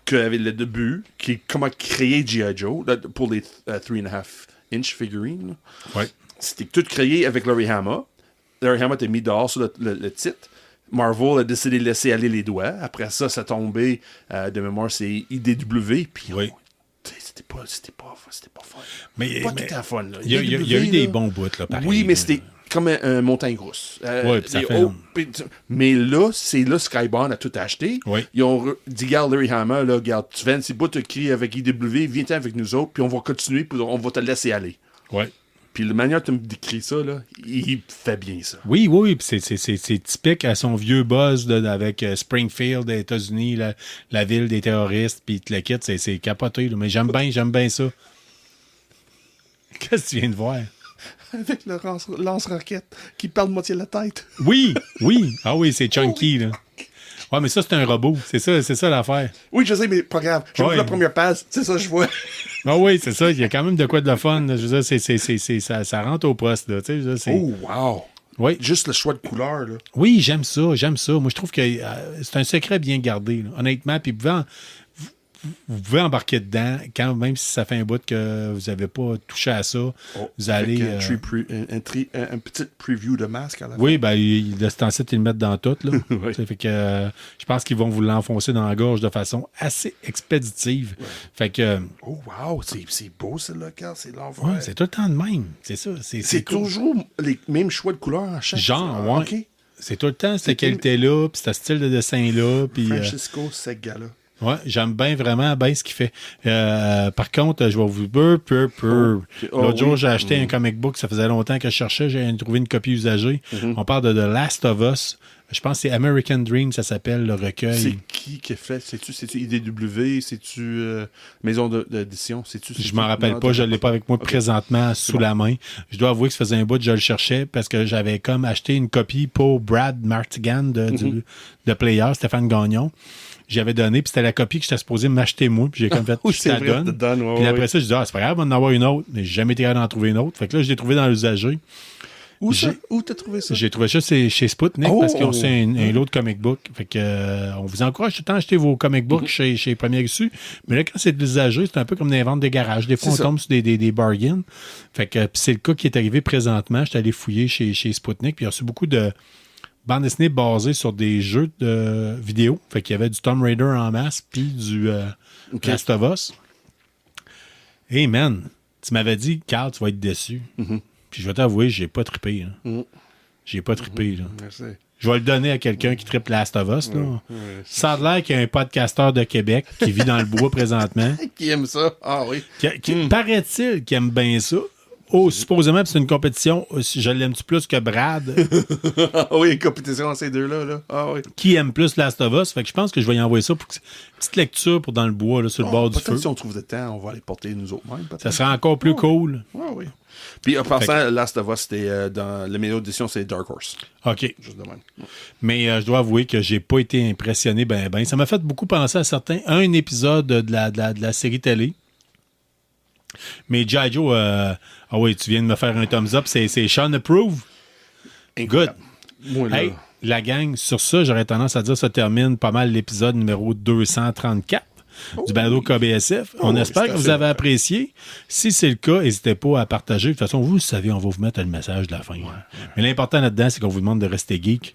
Speaker 3: qui avait le début, comment créer G.I. Joe, là, pour les 3.5 inch figurines.
Speaker 2: Ouais.
Speaker 3: C'était tout créé avec Larry Hama. Larry Hama était mis dehors sur le titre. Marvel a décidé de laisser aller les doigts. Après ça, ça tombait de mémoire, c'est IDW. Puis c'était pas fun.
Speaker 2: Mais,
Speaker 3: pas tout à fun. Là.
Speaker 2: Il y a eu des bons bouts, là, pareil.
Speaker 3: Oui, mais c'était comme un montagne grosse. Mais là, Skybound a tout acheté.
Speaker 2: Oui.
Speaker 3: Ils ont dit, regarde, Larry Hama, là, regarde, tu viens, c'est beau de créer avec IDW, viens-t'en avec nous autres, puis on va continuer, puis on va te laisser aller.
Speaker 2: Ouais.
Speaker 3: Puis la manière dont tu me décris ça, là, il fait bien ça.
Speaker 2: Oui, puis c'est typique à son vieux buzz avec Springfield, des États-Unis, la ville des terroristes, puis le kit, c'est capoté. Là. Mais j'aime bien ça. Qu'est-ce que tu viens de voir?
Speaker 3: Avec le lance-roquette qui perd de moitié la tête.
Speaker 2: Oui. Ah oui, c'est Chunky, là. Ouais, mais ça, c'est un robot. C'est ça l'affaire.
Speaker 3: Oui, je sais, mais pas grave. Je vois la première page, c'est ça, je vois.
Speaker 2: Ah oui, c'est ça. Il y a quand même de quoi de la fun. Là. Je veux dire, ça rentre au poste. Là. Tu sais,
Speaker 3: oh, wow.
Speaker 2: Oui.
Speaker 3: Juste le choix de couleur. Là.
Speaker 2: Oui, j'aime ça. Moi, je trouve que c'est un secret bien gardé, là, honnêtement. Puis vous pouvez embarquer dedans, quand même si ça fait un bout que vous n'avez pas touché à ça. Vous allez...
Speaker 3: un petit preview de masque à la fin.
Speaker 2: Oui, ben, de ce temps-ci, ils le mettent dans tout. Là.
Speaker 3: Oui.
Speaker 2: Fait que je pense qu'ils vont vous l'enfoncer dans la gorge de façon assez expéditive. Ouais. Fait que...
Speaker 3: oh, wow! C'est beau, celle-là, car c'est l'envers.
Speaker 2: Ouais, c'est tout le temps de même. C'est ça. C'est
Speaker 3: cool. Toujours les mêmes choix de couleurs à chaque
Speaker 2: genre, ouais.
Speaker 3: Okay.
Speaker 2: C'est tout le temps cette qualité-là, puis ce style de dessin-là. Puis,
Speaker 3: Francisco Segala.
Speaker 2: Ouais, j'aime vraiment ce qu'il fait. Par contre, je vais vous... L'autre jour, j'ai acheté un comic book, ça faisait longtemps que je cherchais, j'ai trouvé une copie usagée. On parle de The Last of Us. Je pense que c'est American Dream, ça s'appelle, le recueil.
Speaker 3: C'est qui a fait? C'est-tu IDW? C'est-tu maison d'édition?
Speaker 2: Je m'en rappelle pas, je ne l'ai pas avec moi présentement sous la main. Je dois avouer que ça faisait un bout que je le cherchais parce que j'avais comme acheté une copie pour Brad Martigan de Player, Stéphane Gagnon. J'avais donné, puis c'était la copie que j'étais supposé m'acheter moi, puis j'ai comme fait, je te la donne. Puis après ça, je dis, c'est pas grave, on va en avoir une autre, mais j'ai jamais été capable d'en trouver une autre. Fait que là, je l'ai trouvé dans l'usager.
Speaker 3: Où t'as trouvé ça?
Speaker 2: J'ai trouvé ça chez Sputnik parce qu'ils ont fait un autre comic book. Fait que on vous encourage tout le temps à acheter vos comic books chez Première Issue. Mais là, quand c'est de l'usager, c'est un peu comme dans les ventes des garages. Des fois, on tombe sur des bargains. Fait que c'est le cas qui est arrivé présentement. J'étais allé fouiller chez Sputnik, puis il y a reçu beaucoup de bande dessinée basée sur des jeux de vidéo. Fait qu'il y avait du Tomb Raider en masse, puis du Last of Us. Hey man, tu m'avais dit, Carl, tu vas être déçu. Puis je vais t'avouer, j'ai pas trippé. J'ai pas trippé. Là.
Speaker 3: Merci.
Speaker 2: Je vais le donner à quelqu'un qui trippe Last of Us. Là. Ça a l'air qu'il y a un podcasteur de Québec qui vit dans le bois présentement.
Speaker 3: Qui aime ça? Ah oui.
Speaker 2: Paraît-il qu'il aime bien ça. Oh, supposément, c'est une compétition. Je l'aime-tu plus que Brad?
Speaker 3: Ah oui, une compétition entre ces deux-là. Là. Ah oui.
Speaker 2: Qui aime plus Last of Us? Fait que je pense que je vais y envoyer ça pour une petite lecture pour dans le bois, là, sur le bord du feu.
Speaker 3: Si on trouve de temps, on va aller porter nous autres mêmes.
Speaker 2: Ça serait encore plus cool.
Speaker 3: Ah oui. Puis en passant, Last of Us, c'était dans la meilleure édition, c'est Dark Horse.
Speaker 2: OK.
Speaker 3: Juste de même.
Speaker 2: Mais je dois avouer que j'ai pas été impressionné ben. Ça m'a fait beaucoup penser à un épisode de la série télé. Mais G.I. Joe, ah oui, tu viens de me faire un thumbs up, c'est Sean Approve. Good.
Speaker 3: Moi, là...
Speaker 2: Hey, la gang, sur ça, j'aurais tendance à dire que ça termine pas mal l'épisode numéro 234 du balado KBSF. On espère que vous avez apprécié. Si c'est le cas, n'hésitez pas à partager. De toute façon, vous savez, on va vous mettre le message de la fin. Mais l'important là-dedans, c'est qu'on vous demande de rester geek.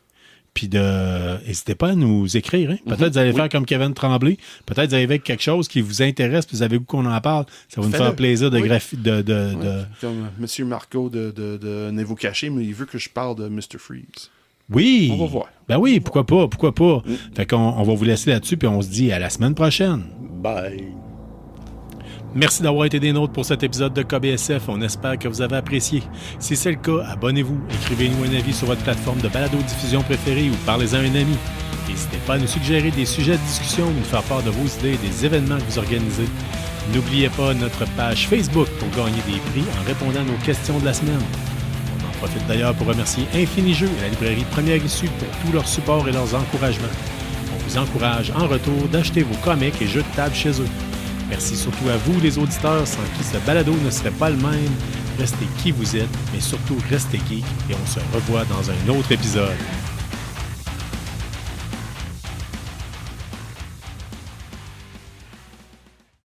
Speaker 2: Puis n'hésitez pas à nous écrire. Hein? Peut-être que vous allez faire comme Kevin Tremblay. Peut-être que vous avez avec quelque chose qui vous intéresse puis vous avez goût qu'on en parle. Ça va nous faire plaisir de
Speaker 3: Comme M. Marco de Névo Caché, mais il veut que je parle de Mr. Freeze.
Speaker 2: Oui.
Speaker 3: On va voir.
Speaker 2: Ben oui, pourquoi pas. Fait qu'on va vous laisser là-dessus puis on se dit à la semaine prochaine.
Speaker 4: Bye.
Speaker 2: Merci d'avoir été des nôtres pour cet épisode de KBSF. On espère que vous avez apprécié. Si c'est le cas, abonnez-vous, écrivez-nous un avis sur votre plateforme de balado-diffusion préférée ou parlez-en à un ami. N'hésitez pas à nous suggérer des sujets de discussion ou nous faire part de vos idées et des événements que vous organisez. N'oubliez pas notre page Facebook pour gagner des prix en répondant à nos questions de la semaine. On en profite d'ailleurs pour remercier Infini-Jeux et la librairie Première Issue pour tout leur support et leurs encouragements. On vous encourage en retour d'acheter vos comics et jeux de table chez eux. Merci surtout à vous, les auditeurs, sans qui ce balado ne serait pas le même. Restez qui vous êtes, mais surtout restez geek et on se revoit dans un autre épisode.